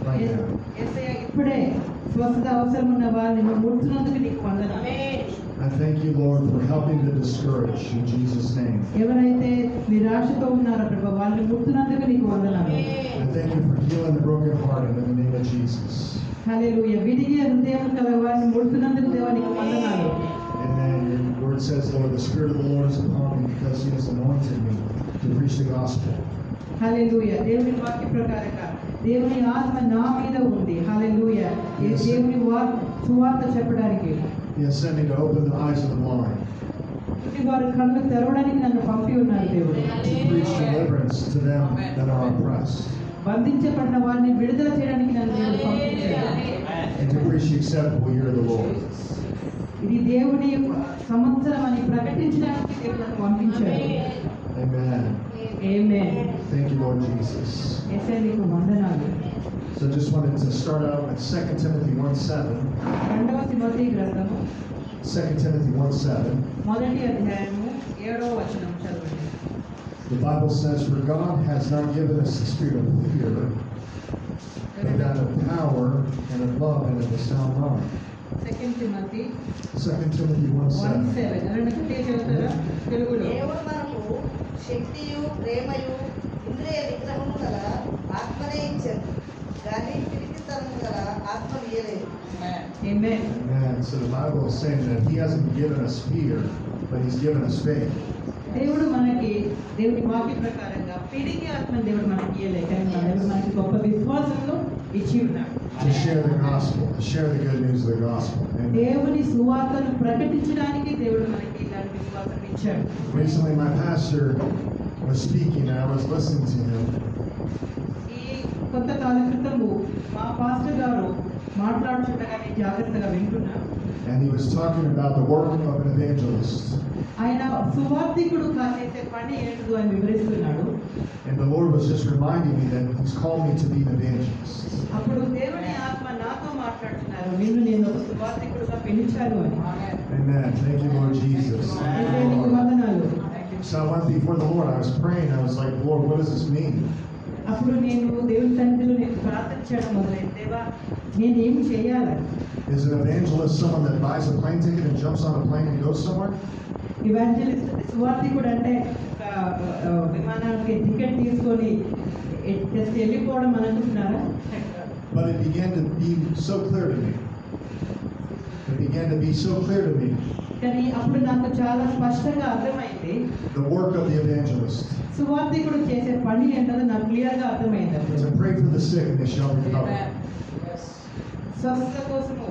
Speaker 4: right now.
Speaker 3: యేసయ్య, ఇప్పుడే స్వస్థత అవసరం ఉన్న వారిని నువ్వు ముడుతున్నందుకు నీకు వందనాలు.
Speaker 4: I thank you, Lord, for helping the discouraged in Jesus' name.
Speaker 3: ఎవరైతే నిరాశతో ఉన్నారో ప్రభు, వాళ్ళని ముడుతున్నందుకు నీకు వందనాలు.
Speaker 4: I thank you for healing the brokenhearted in the name of Jesus.
Speaker 3: హల్లెలూయా. విడిగి హృదయం కల వారిని ముడుతున్నందుకు దేవా నీకు వందనాలు.
Speaker 4: Amen. Your word says, Lord, the Spirit of the Lord is upon me because He has anointed me to preach the gospel.
Speaker 3: హల్లెలూయా. దేవుని వాక్య ప్రకారంగా దేవుని ఆత్మ నా మీద ఉంది. హల్లెలూయా. దేవుని సువార్త చెప్పడానికి,
Speaker 4: He has sent me to open the eyes of the blind,
Speaker 3: వారి కళ్ళు తెరవడానికి నన్ను పంపి ఉన్నారు దేవుడు.
Speaker 4: to preach deliverance to them that are oppressed,
Speaker 3: బంధించబడిన వారిని విడుదల చేయడానికి నన్ను దేవుడు పంపించాడు.
Speaker 4: and to preach the acceptable year of the Lord.
Speaker 3: ఇది దేవుని సంవత్సరం అని ప్రకటించడానికి దేవుడు నన్ను పంపించాడు.
Speaker 4: Amen.
Speaker 3: Amen.
Speaker 4: Thank you, Lord Jesus.
Speaker 3: యేసయ్య నీకు వందనాలు.
Speaker 4: So I just wanted to start out with 2 Timothy 1:7.
Speaker 3: రెండవ తిమోతి గ్రంథము
Speaker 4: 2 Timothy 1:7.
Speaker 3: మొదటి అధ్యాయము 7వ వచనం చదవండి.
Speaker 4: The Bible says, "For God has not given us the spirit of fear, but that of power and of love and of a sound mind."
Speaker 3: 2 Timothy
Speaker 4: 2 Timothy 1:7.
Speaker 3: 1:7. ఎవరైనా గట్టిగా చెబుతారా తెలుగులో?
Speaker 5: దేవుడు మనకు శక్తియు ప్రేమయు ఇంద్రియ విగ్రహము గల ఆత్మనే ఇచ్చారు, కానీ పిరికితనము గల ఆత్మను ఇయ్యలేదు.
Speaker 3: ఆమేన్.
Speaker 4: Amen. So the Bible is saying that He hasn't given us fear, but He's given us faith.
Speaker 3: దేవుడు మనకి దేవుని వాక్య ప్రకారంగా పిడికి ఆత్మ దేవుడు మనకి ఇయ్యలే, కానీ దేవుడు మనకి గొప్ప విశ్వాసంలో ఇచ్చి ఉన్నాడు.
Speaker 4: to share the gospel, to share the good news of the gospel. And
Speaker 3: దేవుని సువార్తను ప్రకటించడానికి దేవుడు మనకి ఇలాంటి విశ్వాసం ఇచ్చాడు.
Speaker 4: recently my pastor was speaking and I was listening to him.
Speaker 3: ఈ కొంతకాలం క్రితము మా పాస్టర్ గారు మాట్లాడుతుండగా నేను జాగ్రత్తగా వింటున్నా.
Speaker 4: And he was talking about the work of an evangelist.
Speaker 3: ఆయన సువార్థికుడు చేసే పని ఏంటో అని వివరిస్తున్నాడు.
Speaker 4: And the Lord was just reminding me that He's called me to be an evangelist.
Speaker 3: అప్పుడు దేవుని ఆత్మ నాతో మాట్లాడుతున్నారు, నిన్ను నేను ఒక సువార్థికుడుగా పిలిచాను అని.
Speaker 4: Amen. Thank you, Lord Jesus.
Speaker 3: అయితే నీకు వందనాలు.
Speaker 4: So I went before the Lord. I was praying. I was like, Lord, what does this mean?
Speaker 3: అప్పుడు నేను దేవుని సన్నిధిలో నేను ప్రార్థన చేయడం మొదలైంది. దేవా, నేను ఏం చేయాలి?
Speaker 4: Is an evangelist someone that buys a plane ticket and jumps on a plane and goes somewhere?
Speaker 3: Evangelist సువార్థికుడు అంటే విమానానికి టికెట్ తీసుకొని జస్ట్ వెళ్ళిపోవడం అనుకుంటున్నారా?
Speaker 4: But it began to be so clear to me. It began to be so clear to me.
Speaker 3: కానీ అప్పుడు నాకు చాలా స్పష్టంగా అర్థమైంది
Speaker 4: The work of the evangelist.
Speaker 3: సువార్థికుడు చేసే పని ఏంటో నాకు క్లియర్గా అర్థమైంది.
Speaker 4: To pray for the sick and they shall recover.
Speaker 3: స్వస్థత కోసము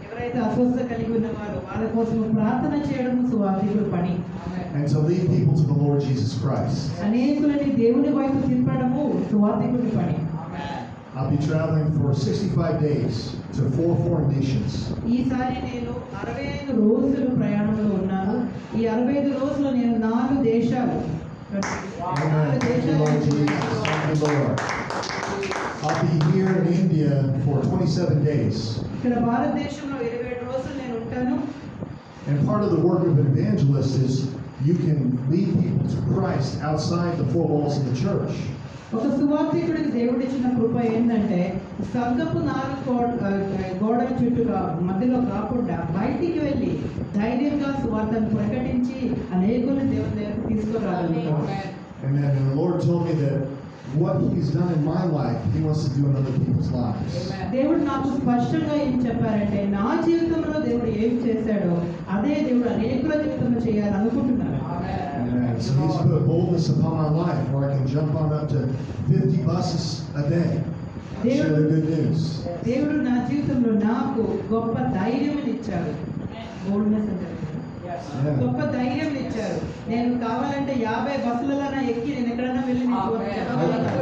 Speaker 3: ఎవరైతే అస్వస్థత కలిగి ఉన్నవారో వాళ్ళ కోసము ప్రార్థన చేయడం సువార్థికుడు పని.
Speaker 4: And to lead people to the Lord Jesus Christ.
Speaker 3: అనేకులని దేవుని వైపు తిప్పడము సువార్థికుడి పని.
Speaker 4: I'll be traveling for 65 days to 4 foreign nations.
Speaker 3: ఈసారి నేను 65 రోజులు ప్రయాణంలో ఉన్నాను. ఈ 65 రోజులు నేను 4 దేశాలు
Speaker 4: Amen. Thank you, Lord Jesus. Thank you, Lord. I'll be here in India for 27 days.
Speaker 3: ఇక్కడ భారతదేశంలో 27 రోజులు నేను ఉంటాను.
Speaker 4: And part of the work of an evangelist is you can lead people to Christ outside the four walls of the church.
Speaker 3: ఒక సువార్థికుడికి దేవుడు ఇచ్చిన కృప ఏంటంటే సంఘపు 4 గోడల చుట్టూగా మధ్యలో కాకుండా బయటికి వెళ్ళి ధైర్యంగా సువార్తను ప్రకటించి అనేకులను దేవుని దగ్గరకు తీసుకురాగలుగుతాం.
Speaker 4: And then the Lord told me that what He's done in my life, He wants to do in other people's lives.
Speaker 3: దేవుడు నాకు స్పష్టంగా ఏం చెప్పారంటే నా జీవితంలో దేవుడు ఏం చేశాడో అదే దేవుడు అనేకుల జీవితంలో చేయాలనుకుంటున్నాడు.
Speaker 4: Amen. So He's put boldness upon my life where I can jump on up to 50 buses a day and share the good news.
Speaker 3: దేవుడు నా జీవితంలో నాకు గొప్ప ధైర్యం ఇచ్చాడు. బోల్డ్నెస్ అంటే గొప్ప ధైర్యం ఇచ్చారు. నేను కావాలంటే 50 బస్సులలో ఎక్కి నేను ఎక్కడైనా వెళ్ళి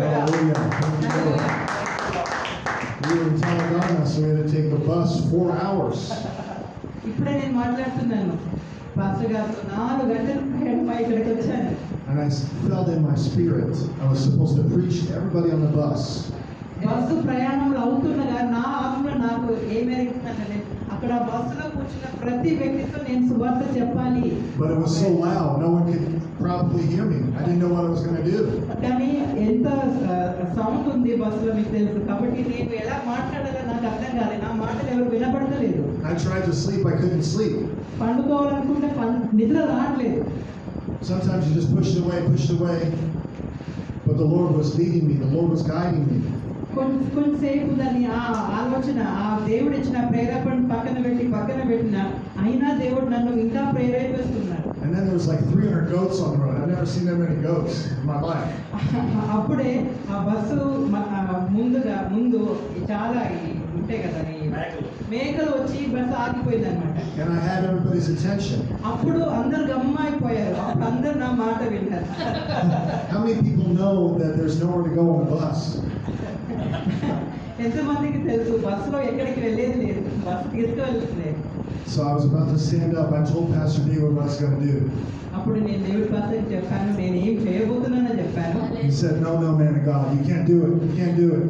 Speaker 4: Hallelujah. Thank you, Lord. We were in Telangana, so we had to take the bus 4 hours.
Speaker 3: ఇప్పుడే నేను మాట్లాడుతున్నాను పాస్టర్ గారితో 4 గంటలు ప్రయాణమై ఇక్కడికి వచ్చాను.
Speaker 4: And I felt in my spirit I was supposed to preach to everybody on the bus.
Speaker 3: Bus ప్రయాణంలో అవుతుండగా నా ఆత్మలో నాకు ఏమేరుతుందంటే అక్కడ బస్సులో కూర్చున్న ప్రతి వ్యక్తితో నేను సువార్త చెప్పాలి.
Speaker 4: But it was so loud, no one could probably hear me. I didn't know what I was going to do.
Speaker 3: కానీ ఎంత సౌండ్ ఉంది బస్సులో మీకు తెలుసు కాబట్టి నేను ఎలా మాట్లాడాలో నాకు అర్థం కాలేదు. నా మాటలు ఎవరు వినపడతలేదు.
Speaker 4: I tried to sleep, I couldn't sleep.
Speaker 3: పండుకోవాలనుకుంటే నిద్ర రావట్లేదు.
Speaker 4: Sometimes you just push it away. But the Lord was leading me, the Lord was guiding me.
Speaker 3: కొంతసేపు దాన్ని ఆ ఆలోచన ఆ దేవుడు ఇచ్చిన ప్రేరేపణ పక్కన పెట్టిన అయినా దేవుడు నన్ను ఇంకా ప్రేరేపిస్తున్నాడు.
Speaker 4: And then there was like 300 goats on the road. I've never seen that many goats in my life.
Speaker 3: అప్పుడే ఆ బస్సు ముందు చాలా ఉంటాయి కదా మేకలు వచ్చి బస్సు ఆగిపోయింది అనమాట.
Speaker 4: And I had everybody's attention.
Speaker 3: అప్పుడు అందరు గమ్మైపోయారు. అప్పుడు అందరు నా మాట విన్నారు.
Speaker 4: How many people know that there's nowhere to go on the bus?
Speaker 3: ఎంతమందికి తెలుసు బస్సులో ఎక్కడికి వెళ్ళేది లేదు, bus తీసుకువెళ్ళలేదు.
Speaker 4: So I was about to stand up. I told Pastor D what I was going to do.
Speaker 3: అప్పుడు నేను దేవుడి పాస్టర్కి చెప్పాను, నేను ఏం చేయబోతున్నానో చెప్పాను.
Speaker 4: He said, no, man of God, you can't do it. You can't do it.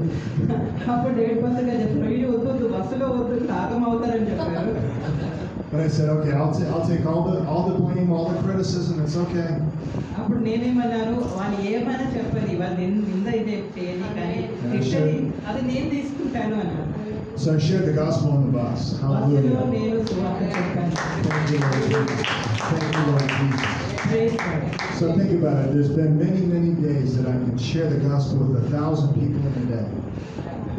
Speaker 3: అప్పుడు దేవుడి pastor గారు చెప్పారు, వీళ్ళు వద్దు బస్సులో వద్దు రాగం అవుతారని చెప్పారు.
Speaker 4: But I said, okay, I'll take all the blame, all the criticism. It's okay.
Speaker 3: అప్పుడు నేనేమన్నాను, వాళ్ళు ఏమైనా చెప్పని వాళ్ళు నింద ఇదే చేయని కానీ తిట్టని అది నేను తీసుకుంటాను అన్నాను.
Speaker 4: So I shared the gospel on the bus.
Speaker 3: బస్సులో
Speaker 4: Hallelujah.
Speaker 3: నేను సువార్త చెప్పాను.
Speaker 4: Thank you, Lord Jesus. Thank you, Lord Jesus.
Speaker 3: Praise God.
Speaker 4: So think about it. There's been many, many days that I can share the gospel with 1,000 people in a day.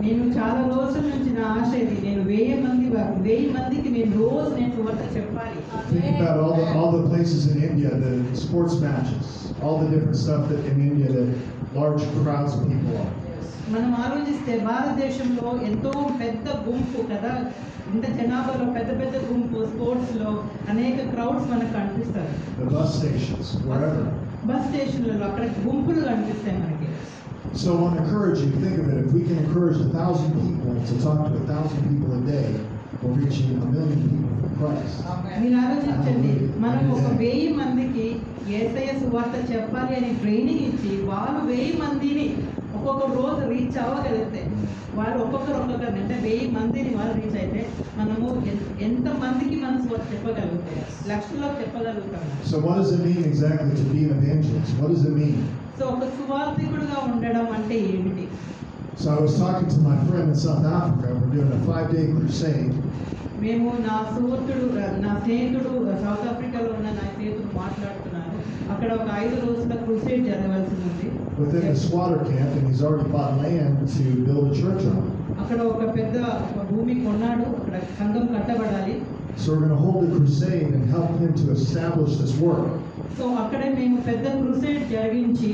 Speaker 3: నేను చాలా రోజుల నుంచి నా ఆశ ఇది, నేను 1000 మందికి నేను రోజు నేను సువార్త చెప్పాలి.
Speaker 4: Think about all the places in India, the sports matches, all the different stuff that in India that large crowds of people are.
Speaker 3: మనం ఆలోచిస్తే భారతదేశంలో ఎంతో పెద్ద గుంపు కదా, ఇంత జనాభాలో పెద్ద పెద్ద గుంపు, స్పోర్ట్స్లో అనేక క్రౌడ్స్ మనకు కనిపిస్తారు.
Speaker 4: The bus stations, wherever.
Speaker 3: Bus స్టేషన్లలో అక్కడ గుంపులు కనిపిస్తాయి మనకి.
Speaker 4: So I want to encourage you, think of it, if we can encourage 1,000 people to talk to 1,000 people a day, we're reaching 1,000,000 people for Christ.
Speaker 3: మీరు ఆలోచించండి, మనం 1,000 మందికి యేసయ్య సువార్త చెప్పాలి అని ట్రైనింగ్ ఇచ్చి వాళ్ళు 1,000 మందిని ఒక్కొక్క రోజు రీచ్ అవ్వగలిగితే, వాళ్ళు ఒక్కొక్కరు అంటే 1,000 మందిని వాళ్ళు రీచ్ అయితే మనము ఎంత మందికి మనం సువార్త చెప్పగలుగుతాం, లక్షల్లో చెప్పగలుగుతాం.
Speaker 4: So what does it mean exactly to be an evangelist? What does it mean?
Speaker 3: So ఒక సువార్థికుడుగా ఉండడం అంటే ఏమిటి?
Speaker 4: So I was talking to my friend in South Africa. We're doing a 5-day crusade.
Speaker 3: మేము నా స్నేహితుడు సౌత్ ఆఫ్రికాలో ఉన్న నా స్నేహితుడు మాట్లాడుతున్నాను. అక్కడ ఒక 5 రోజుల క్రూసేడ్ జరగవలసి ఉంది
Speaker 4: Within the squatter camp, and he's already bought land to build a church on.
Speaker 3: అక్కడ ఒక భూమి కొన్నాడు, అక్కడ సంఘం కట్టబడాలి.
Speaker 4: So we're going to hold a crusade and help him to establish this work.
Speaker 3: So అక్కడే మేము పెద్ద క్రూసేడ్ జరిగించి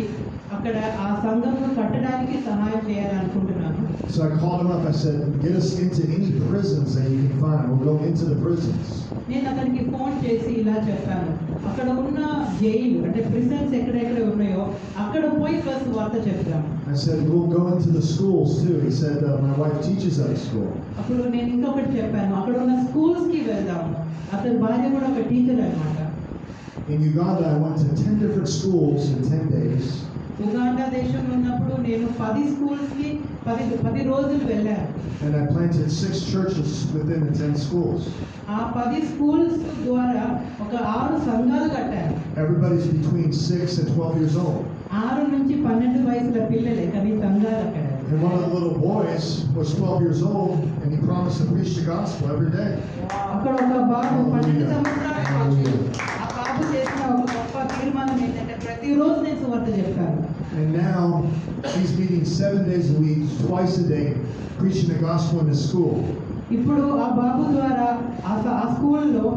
Speaker 3: అక్కడ ఆ సంఘంను కట్టడానికి సహాయం చేయాలనుకుంటున్నాను.
Speaker 4: So I called him up. I said, "Get us into any prisons that you can find. We'll go into the prisons."
Speaker 3: నేను అతనికి ఫోన్ చేసి ఇలా చెప్పాను, అక్కడ ఉన్న జైలు అంటే ప్రిజన్స్ ఎక్కడెక్కడ ఉన్నాయో అక్కడ పోయి ఫస్ట్ వార్త చెప్తాము.
Speaker 4: I said, "We'll go into the schools too." He said, "My wife teaches at a school."
Speaker 3: అప్పుడు నేను ఇంకొకటి చెప్పాను, అక్కడ ఉన్న స్కూల్స్కి వెళ్దాము. అతని భార్య కూడా ఒక టీచర్ అన్నమాట.
Speaker 4: In Uganda, I went to 10 different schools in 10 days.
Speaker 3: Uganda దేశంలో ఉన్నప్పుడు నేను 10 స్కూల్స్కి 10 రోజులు వెళ్ళాను.
Speaker 4: And I planted 6 churches within the 10 schools.
Speaker 3: ఆ 10 స్కూల్స్ ద్వారా ఒక 6 సంఘాలు కట్టాను.
Speaker 4: Everybody's between 6 and 12 years old.
Speaker 3: 6 నుంచి 12 వయసుల పిల్లలే కానీ సంఘాలు అక్కడ.
Speaker 4: And one of the little boys was 12 years old, and he promised to preach the gospel every day.
Speaker 3: అక్కడ ఒక బాబు 12 సంవత్సరాల నుంచి ఆ బాబు చేసిన ఒక గొప్ప తీర్మానం ఏంటంటే ప్రతిరోజు నేను సువార్త చెప్తాను.
Speaker 4: And now he's meeting 7 days a week, twice a day, preaching the gospel in his school.
Speaker 3: ఇప్పుడు ఆ బాబు ద్వారా ఆ స్కూల్లో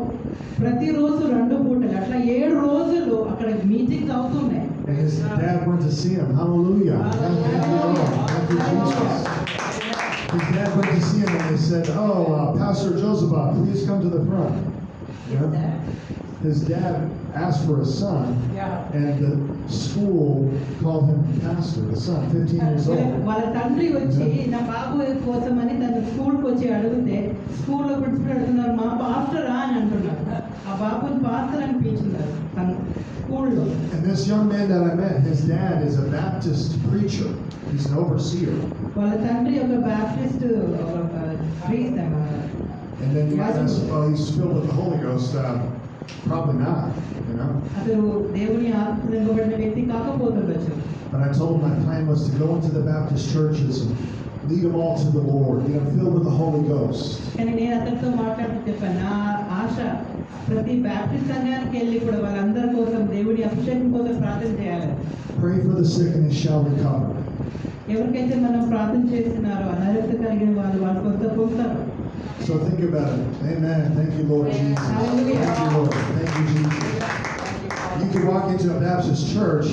Speaker 3: ప్రతిరోజు 2 పూటలు అట్లా 7 రోజులు అక్కడ మీటింగ్స్ అవుతున్నాయి.
Speaker 4: And his dad went to see him. Hallelujah. Thank you, Lord. Thank you, Jesus. His dad went to see him and they said, "Oh, Pastor Joseph, please come to the front." Yeah? His dad asked for a son, and the school called him pastor, the son, 15 years old.
Speaker 3: వాళ్ళ తండ్రి వచ్చి నా బాబు కోసమని తన స్కూల్కి వచ్చి అడిగితే స్కూల్లో ప్రిన్సిపల్ అడుగుతున్నారు, మా పాస్టరా అని అంటున్నారు. ఆ బాబుని పాస్టర్ అనిపించినారు తన స్కూల్లో.
Speaker 4: And this young man that I met, his dad is a Baptist preacher. He's an overseer.
Speaker 3: వాళ్ళ తండ్రి ఒక Baptist priest.
Speaker 4: And then you ask, well, he's filled with the Holy Ghost. Probably not, you know.
Speaker 3: అతను దేవుని ఆత్మ నింపబడిన వ్యక్తి కాకపోతుండొచ్చు.
Speaker 4: But I told him my plan was to go into the Baptist churches and lead them all to the Lord, get them filled with the Holy Ghost.
Speaker 3: కానీ నేను అతనితో మాట్లాడుతూ చెప్పాను, నా ఆశ ప్రతి బ్యాప్టిస్ట్ సంఘానికి వెళ్ళి కూడా వాళ్ళందరి కోసం దేవుడి అభిషేకం కోసం ప్రార్థన చేయాలి.
Speaker 4: Pray for the sick and they shall recover.
Speaker 3: ఎవరికైతే మనం ప్రార్థన చేస్తున్నారో అనారోగ్య కలిగిన వాళ్ళు వాళ్ళ కొంత పొందుతారు.
Speaker 4: So think about it. Amen. Thank you, Lord Jesus.
Speaker 3: Hallelujah.
Speaker 4: Thank you, Lord. Thank you, Jesus. You can walk into a Baptist church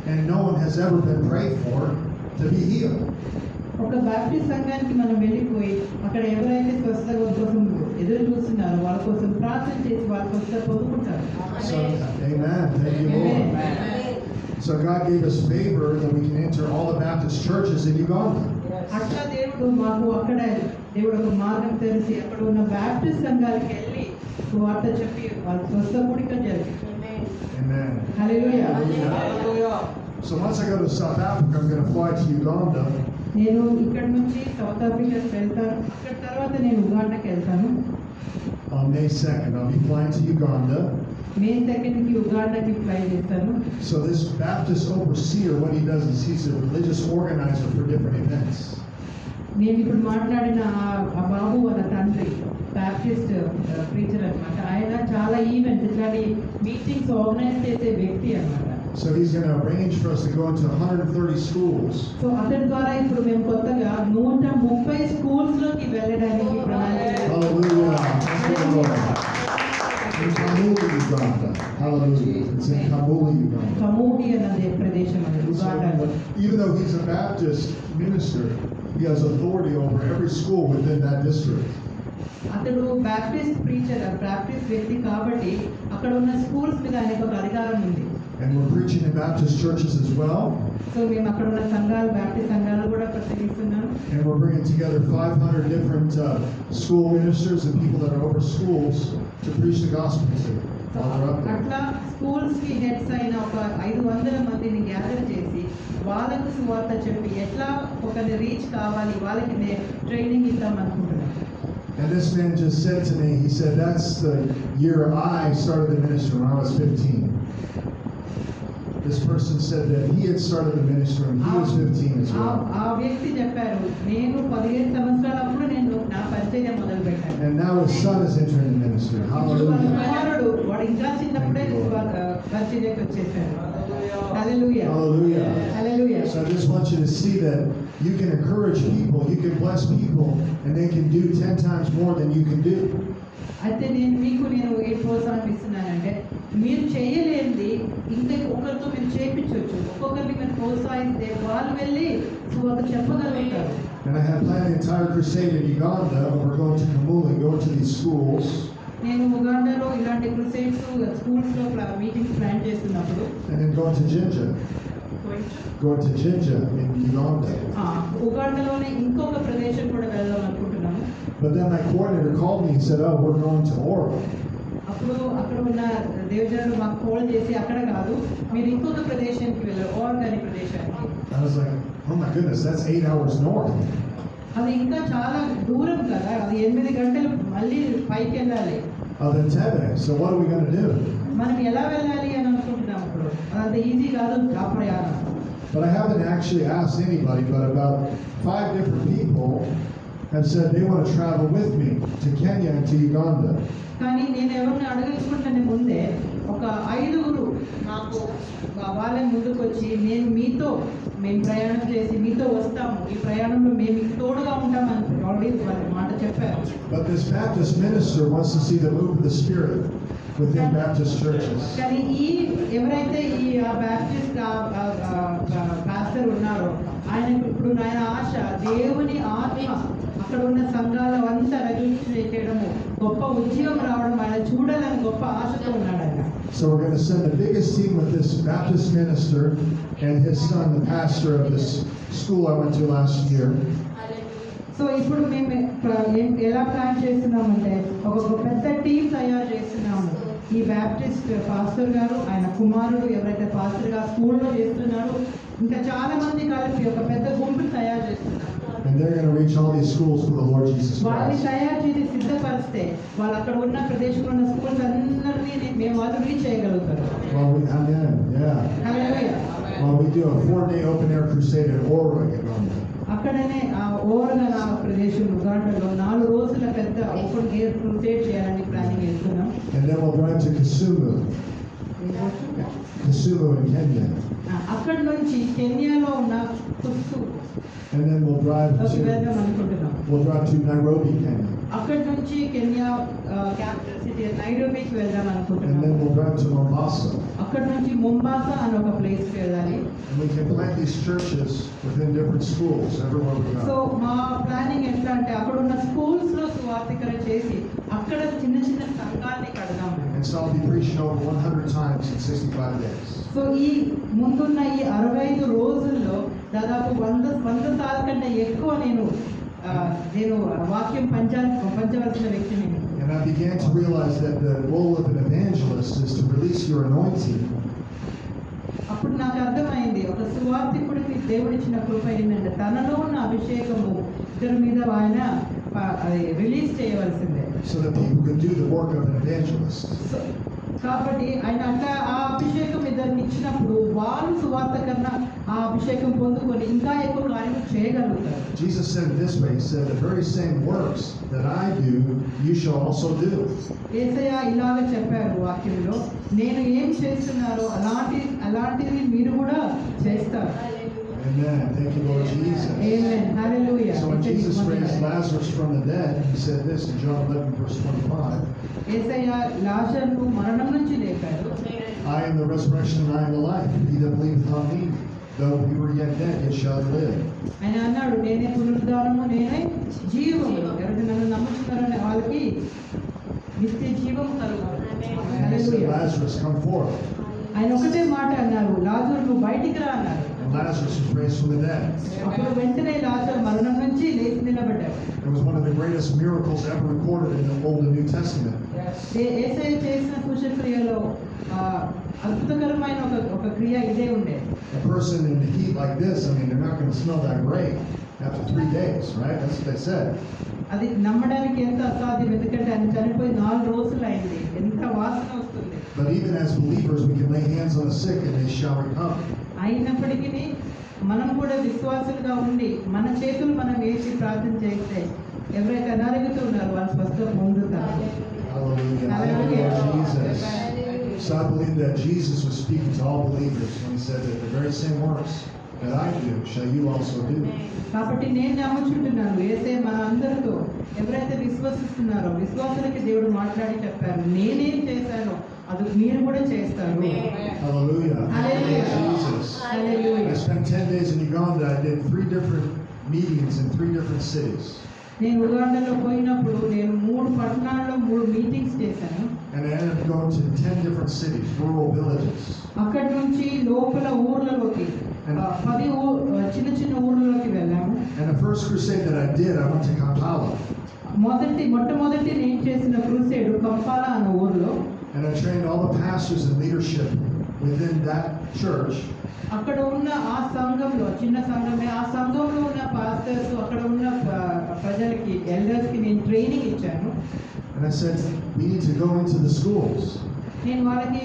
Speaker 4: and no one has ever been prayed for to be healed.
Speaker 3: ఒక Baptist సంఘానికి మనం వెళ్ళిపోయి అక్కడ ఎవరైతే స్వస్థత కోసం ఎదురు చూస్తున్నారో వాళ్ళ కోసం ప్రార్థన చేసి వాళ్ళ స్వస్థత పొందుకుంటారు.
Speaker 4: So, amen. Thank you, Lord. So God gave us favor that we can enter all the Baptist churches in Uganda.
Speaker 3: అట్లా దేవుడు మాకు అక్కడ దేవుడు ఒక మార్గం తెలిసి అక్కడ ఉన్న బ్యాప్టిస్ట్ సంఘాలకు వెళ్ళి వార్త చెప్పి వాళ్ళ స్వస్థ కూడిక జరిగింది.
Speaker 4: Amen.
Speaker 3: Hallelujah.
Speaker 4: So once I go to South Africa, I'm going to fly to Uganda.
Speaker 3: నేను ఇక్కడ నుంచి సౌత్ ఆఫ్రికాకి వెళ్తాను, అక్కడ తర్వాత నేను ఉగాండాకి వెళ్తాను.
Speaker 4: On May 2nd, I'll be flying to Uganda.
Speaker 3: మే 2కి ఉగాండాకి ఫ్లై చేస్తాను.
Speaker 4: So this Baptist overseer, what he does is he's a religious organizer for different events.
Speaker 3: నేను ఇప్పుడు మాట్లాడిన ఆ బాబు వాళ్ళ తండ్రి బ్యాప్టిస్ట్ ప్రీచర్ అన్నమాట. ఆయన చాలా ఈవెంట్స్ ఇట్లాంటి మీటింగ్స్ ఆర్గనైజ్ చేసే వ్యక్తి అన్నమాట.
Speaker 4: So he's going to arrange for us to go into 130 schools.
Speaker 3: So అతని ద్వారా ఇప్పుడు మేము కొత్తగా 130 స్కూల్స్ లోకి వెళ్ళడానికి ప్రణాళిక.
Speaker 4: Hallelujah. Thank you, Lord. In Kamuli, Uganda. Hallelujah. It's in Kamuli, Uganda.
Speaker 3: కమూహి అన్నది ప్రదేశం అది ఉగాండాలో.
Speaker 4: Even though he's a Baptist minister, he has authority over every school within that district.
Speaker 3: అతడు బ్యాప్టిస్ట్ ప్రీచర్ బ్యాప్టిస్ట్ వ్యక్తి కాబట్టి అక్కడ ఉన్న స్కూల్స్ మీద ఆయనకు ఒక అధికారం ఉంది.
Speaker 4: And we're preaching in Baptist churches as well.
Speaker 3: So మేము అక్కడ ఉన్న సంఘాలు బ్యాప్టిస్ట్ సంఘాలు కూడా ప్రసంగిస్తున్నాం.
Speaker 4: And we're bringing together 500 different school ministers and people that are over schools to preach the gospel to while they're up there.
Speaker 3: అట్లా schools కి heads అయిన ఒక 500 మందిని గ్యాదర్ చేసి వాళ్ళకు సువార్త చెప్పి ఎట్లా ఒకరిని రీచ్ కావాలి వాళ్ళకి ట్రైనింగ్ ఇద్దాం అనుకుంటున్నాం.
Speaker 4: And this man just said to me, he said, that's the year I started the ministry when I was 15. This person said that he had started the ministry when he was 15 as well.
Speaker 3: ఆ వ్యక్తి చెప్పారు నేను 15 సంవత్సరాలప్పుడు నేను నా పరిచర్య మొదలు పెట్టాను.
Speaker 4: And now his son is entering the ministry. Hallelujah.
Speaker 3: కుమారుడు వాడు ఇంకా చిన్నప్పుడే పరిచర్యకు వచ్చేసాడు. హల్లెలూయా.
Speaker 4: Hallelujah.
Speaker 3: Hallelujah.
Speaker 4: So I just want you to see that you can encourage people, you can bless people, and they can do 10 times more than you can do.
Speaker 3: అయితే నేను ఏ ప్రోత్సాహిస్తున్నానంటే మీరు చేయలేనిది ఇంకా ఒకరితో మీరు చేయించవచ్చు. ఒక్కొక్కరిని మీరు ప్రోత్సహిస్తే వాళ్ళు వెళ్ళి సువార్త చెప్పగలుగుతారు.
Speaker 4: And I have planned the entire crusade in Uganda, and we're going to Kamuli, going to these schools.
Speaker 3: నేను ఉగాండాలో ఇలాంటి క్రూసేడ్స్ స్కూల్స్లో మీటింగ్స్ ప్లాన్ చేస్తున్నప్పుడు
Speaker 4: And then going to Jinja. Going to Jinja in Uganda.
Speaker 3: ఉగాండాలోనే ఇంకొక ప్రదేశం కూడా వెళ్దాం అనుకుంటున్నాము.
Speaker 4: But then my coordinator called me and said, oh, we're going to Oro.
Speaker 3: అప్పుడు అక్కడ ఉన్న దేవజనులు మాకు కాల్ చేసి అక్కడ కాదు మీరు ఇంకొక ప్రదేశానికి వెళ్ళారు ఓర్ అనే ప్రదేశానికి.
Speaker 4: I was like, oh my goodness, that's 8 hours north.
Speaker 3: అది ఇంకా చాలా దూరం కదా, అది 8 గంటలు మళ్ళీ పైకి వెళ్ళాలి.
Speaker 4: Of Entebbe. So what are we going to do?
Speaker 3: మనం ఎలా వెళ్ళాలి అని అనుకుంటున్నాం. ఇప్పుడు అంత ఈజీ కాదు ఆ ప్రయాణం.
Speaker 4: But I haven't actually asked anybody, but about 5 different people have said they want to travel with me to Kenya and to Uganda.
Speaker 3: కానీ నేను ఎవరిని అడగకుండానే ముందే ఒక 5గురు నాకు వాళ్ళని ముందుకు వచ్చి మేము ప్రయాణం చేసి మీతో వస్తాము, ఈ ప్రయాణంలో మేము తోడుగా ఉంటామని ఆల్రెడీ వాళ్ళ మాట చెప్పారు.
Speaker 4: But this Baptist minister wants to see the move of the Spirit within Baptist churches.
Speaker 3: కానీ ఎవరైతే ఈ బ్యాప్టిస్ట్ పాస్టర్ ఉన్నారో ఆయనకు ఇప్పుడు ఆయన ఆశ దేవుని ఆత్మ అక్కడ ఉన్న సంఘాలు అంతా రిజిస్టర్ చేయడము గొప్ప ఉద్యోగం రావడం ఆయన చూడాలని గొప్ప ఆశతో ఉన్నాడు ఆయన.
Speaker 4: So we're going to send the biggest team with this Baptist minister and his son, the pastor of this school I went to last year.
Speaker 3: So ఇప్పుడు మేము ఎలా ప్లాన్ చేస్తున్నామంటే ఒక పెద్ద టీం తయారు చేస్తున్నాము. ఈ బ్యాప్టిస్ట్ పాస్టర్ గారు ఆయన కుమారుడు ఎవరైతే పాస్టర్గా స్కూల్లో చేస్తున్నారో ఇంకా చాలా మంది కలిపి ఒక పెద్ద గుంపుని తయారు చేస్తున్నారు.
Speaker 4: And they're going to reach all these schools for the Lord Jesus
Speaker 3: వాళ్ళని
Speaker 4: Christ.
Speaker 3: తయారు చేసి సిద్ధపరిస్తే వాళ్ళు అక్కడ ఉన్న ప్రదేశంలో ఉన్న స్కూల్స్ అందరినీ మేము వాళ్ళు రీచ్ చేయగలుగుతారు.
Speaker 4: Amen. Yeah.
Speaker 3: Hallelujah.
Speaker 4: Well, we do a 4-day open air crusade in Oro, Uganda.
Speaker 3: అక్కడనే ఆ ఓరగన ప్రదేశం ఉగాండాలో 4 రోజుల పెద్ద ఓపెన్ ఎయిర్ క్రూసేడ్ చేయాలని ప్లానింగ్ చేస్తున్నాం.
Speaker 4: And then we'll drive to Kisumu in Kenya.
Speaker 3: అక్కడ నుంచి కెన్యాలో ఉన్న కుస్సు
Speaker 4: And then we'll drive
Speaker 3: వెళ్దాం అనుకుంటున్నాం.
Speaker 4: to Nairobi, Kenya.
Speaker 3: అక్కడ నుంచి కెన్యా క్యాపిటల్ సిటీ నైరోబీకి వెళ్దాం
Speaker 4: And then
Speaker 3: అనుకుంటున్నాం.
Speaker 4: we'll drive to Mombasa.
Speaker 3: అక్కడ నుంచి ముంబాసా అని ఒక ప్లేస్కి వెళ్ళాలి.
Speaker 4: And we can plant these churches within different schools everywhere we
Speaker 3: so
Speaker 4: go.
Speaker 3: మా ప్లానింగ్ ఎట్లా అంటే అక్కడ ఉన్న స్కూల్స్లో సువార్తికరణ చేసి అక్కడ చిన్న చిన్న సంఘాన్ని కడదాం.
Speaker 4: And so I'll be preaching over 100 times in 65 days.
Speaker 3: So ఈ ముందున్న ఈ 65 రోజుల్లో దాదాపు 100 సార్ల కంటే ఎక్కువ నేను వాక్యం పంచవలసిన వ్యక్తిని.
Speaker 4: And I began to realize that the role of an evangelist is to release your anointing.
Speaker 3: అప్పుడు నాకు అర్థమైంది ఒక సువార్తికుడికి దేవుడిచ్చిన కృప ఏంటంటే తనలో ఉన్న అభిషేకము ఇద్దరి మీద ఆయన రిలీజ్ చేయవలసిందే.
Speaker 4: So that people can do the work of an evangelist.
Speaker 3: కాబట్టి ఆయన అట్లా ఆ అభిషేకం ఇద్దరికి ఇచ్చినప్పుడు వాళ్ళు సువార్త కన్నా ఆ అభిషేకం పొందుకొని ఇంకా ఎక్కువ కార్యం చేయగలుగుతారు.
Speaker 4: Jesus said it this way, he said, the very same works that I do, you shall also do.
Speaker 3: యేసయ్య ఇలాగ చెప్పారు వాక్యంలో, నేను ఏం చేస్తున్నారో అలాంటివి మీరు కూడా చేస్తారు.
Speaker 4: Amen. Thank you, Lord Jesus.
Speaker 3: Amen. Hallelujah.
Speaker 4: So when Jesus raised Lazarus from the dead, he said this in John 11, verse 25.
Speaker 3: యేసయ్య లాజరును మరణం నుంచి లేపాడు.
Speaker 4: I am the resurrection and I am the life. He that believeth on me, though he were yet dead, yet shall he live.
Speaker 3: ఆయన అన్నాడు, నేనే పునరుద్ధానము, నేనే జీవము. ఎవరైతే నన్ను నమ్ముతున్నారని వాళ్ళకి నిత్య జీవము కలుగును.
Speaker 4: And he said,
Speaker 3: hallelujah.
Speaker 4: Lazarus, come forth.
Speaker 3: ఆయన ఒకటే మాట అన్నారు, లాజరు నువ్వు బయటికి రా అన్నారు.
Speaker 4: And Lazarus was raised from the dead.
Speaker 3: అప్పుడు వెంటనే లాజరు మరణం నుంచి లేచి నిలబడ్డాడు.
Speaker 4: It was one of the greatest miracles ever recorded in the Old and New Testament.
Speaker 3: యేసయ్య చేసిన సూచక్రియలో అద్భుతకరమైన ఒక క్రియ ఇదే ఉండే.
Speaker 4: A person in the heat like this, I mean, they're not going to smell that great after 3 days, right? That's what they said.
Speaker 3: అది నమ్మడానికి ఎంత అసాధ్యం, ఎందుకంటే ఆయన చనిపోయి 4 రోజులు అయింది, ఎంత వాసన వస్తుంది.
Speaker 4: But even as believers, we can lay hands on the sick and they shall recover.
Speaker 3: అయినప్పటికీ మనం కూడా విశ్వాసులుగా ఉండి మన చేతులు మనం వేసి ప్రార్థన చేస్తే ఎవరైతే అనారోగ్యంతో ఉన్నారో వాళ్ళు స్వస్థత పొందుతారు.
Speaker 4: Hallelujah. Thank you, Lord Jesus. So I believe that Jesus was speaking to all believers when he said that the very same works that I do shall you also do.
Speaker 3: కాబట్టి నేను నమ్ముచుంటున్నాను, యేసయ్య మన అందరితో ఎవరైతే విశ్వసిస్తున్నారో విశ్వాసులకి దేవుడు మాట్లాడి చెప్పారు, నేనేం చేశానో అది మీరు కూడా చేస్తారు.
Speaker 4: Hallelujah.
Speaker 3: Hallelujah.
Speaker 4: Jesus.
Speaker 3: Hallelujah.
Speaker 4: I spent 10 days in Uganda. I did 3 different meetings in 3 different cities.
Speaker 3: నేను ఉగాండాలో పోయినప్పుడు నేను 3 పట్టణాల్లో 3 మీటింగ్స్ చేశాను.
Speaker 4: And I ended up going to 10 different cities, rural villages.
Speaker 3: అక్కడి నుంచి లోపల ఊర్లలోకి 10 చిన్న చిన్న ఊర్లలోకి వెళ్ళాము.
Speaker 4: And the first crusade that I did, I went to Kampala.
Speaker 3: మొట్టమొదటి నేను చేసిన క్రూసేడ్ కంపాలా అనే ఊర్లో.
Speaker 4: And I trained all the pastors and leadership within that church.
Speaker 3: అక్కడ ఉన్న ఆ సంఘంలో, చిన్న సంఘమే, ఆ సంఘంలో ఉన్న పాస్టర్స్, అక్కడ ఉన్న ప్రజలకి, ఎల్డర్స్కి నేను ట్రైనింగ్ ఇచ్చాను.
Speaker 4: And I said, we need to go into the schools.
Speaker 3: నేను వాళ్ళకి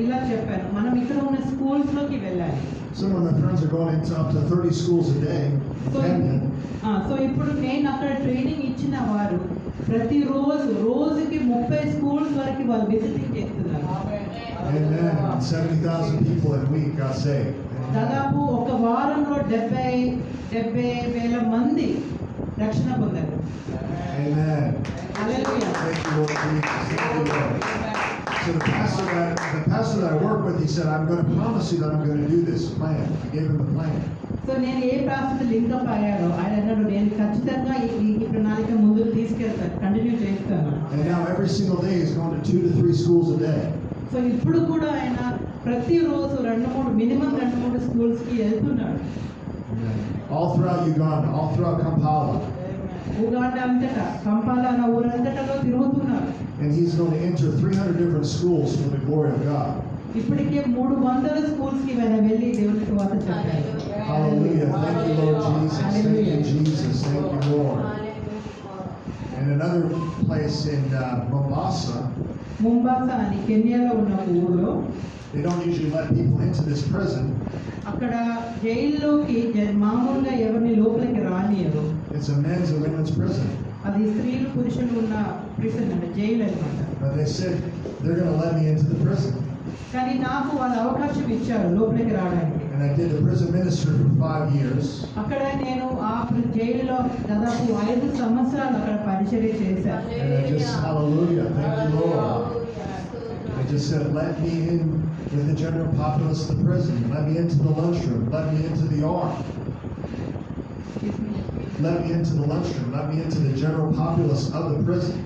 Speaker 3: ఇలా చెప్పాను, మనం ఇక్కడ ఉన్న స్కూల్స్లోకి వెళ్ళాలి.
Speaker 4: Some of my friends are going into up to 30 schools a day in Kenya.
Speaker 3: So ఇప్పుడు నేను అక్కడ ట్రైనింగ్ ఇచ్చిన వారు రోజుకి 30 స్కూల్స్ వరకు వాళ్ళు విజిటింగ్ చేస్తున్నారు.
Speaker 4: Amen. 70,000 people in a week got saved.
Speaker 3: దాదాపు ఒక వారంలో 70,000 మంది రక్షణ పొందారు.
Speaker 4: Amen.
Speaker 3: Hallelujah.
Speaker 4: Thank you, Lord Jesus. Thank you, Lord. So the pastor that I work with, he said, I'm going to promise you that I'm going to do this plan. I gave him the plan.
Speaker 3: So నేను ఏ process link up అయ్యారో ఆయన అన్నాడు, నేను ఖచ్చితంగా ఈ ప్రణాళిక ముందుకు తీసుకెళ్తాను, కంటిన్యూ చేస్తాను.
Speaker 4: And now every single day he's going to 2 to 3 schools a day.
Speaker 3: So ఇప్పుడు కూడా ఆయన ప్రతిరోజు 2-3 మినిమం 2-3 స్కూల్స్కి వెళ్తున్నాడు.
Speaker 4: Amen. All throughout Uganda, all throughout Kampala.
Speaker 3: Uganda అంతటా, కంపాలా అన్న ఊరంతటలో తిరుగుతున్నారు.
Speaker 4: And he's going to enter 300 different schools for the glory of God.
Speaker 3: ఇప్పటికే 300 స్కూల్స్కి ఆయన వెళ్ళి దేవునికి వాత చెప్పారు.
Speaker 4: Hallelujah. Thank you, Lord Jesus. Thank you, Jesus. Thank you, Lord. And another place in Mombasa,
Speaker 3: ముంబాసా అని కెన్యాలో ఉన్న ఒక ఊరిలో,
Speaker 4: they don't usually let people into this prison.
Speaker 3: అక్కడ జైల్లోకి మామూలుగా ఎవరిని లోపలికి రానియరు.
Speaker 4: It's a men's and women's prison.
Speaker 3: అది స్త్రీలు పురుషులు ఉన్న ప్రిసన్ అంటే జైలు అన్నమాట.
Speaker 4: But they said they're going to let me into the prison.
Speaker 3: కానీ నాకు వాళ్ళు అవకాశం ఇచ్చారు లోపలికి రావడానికి.
Speaker 4: And I did the prison ministry for 5 years.
Speaker 3: అక్కడ నేను ఆ జైలులో దాదాపు 5 సంవత్సరాలు అక్కడ పరిచర్య చేశాను.
Speaker 4: And I just, hallelujah, thank you, Lord. I just said, let me in with the general populace of the prison. Let me into the lunchroom. Let me into the yard. Let me into the lunchroom. Let me into the general populace of the prison.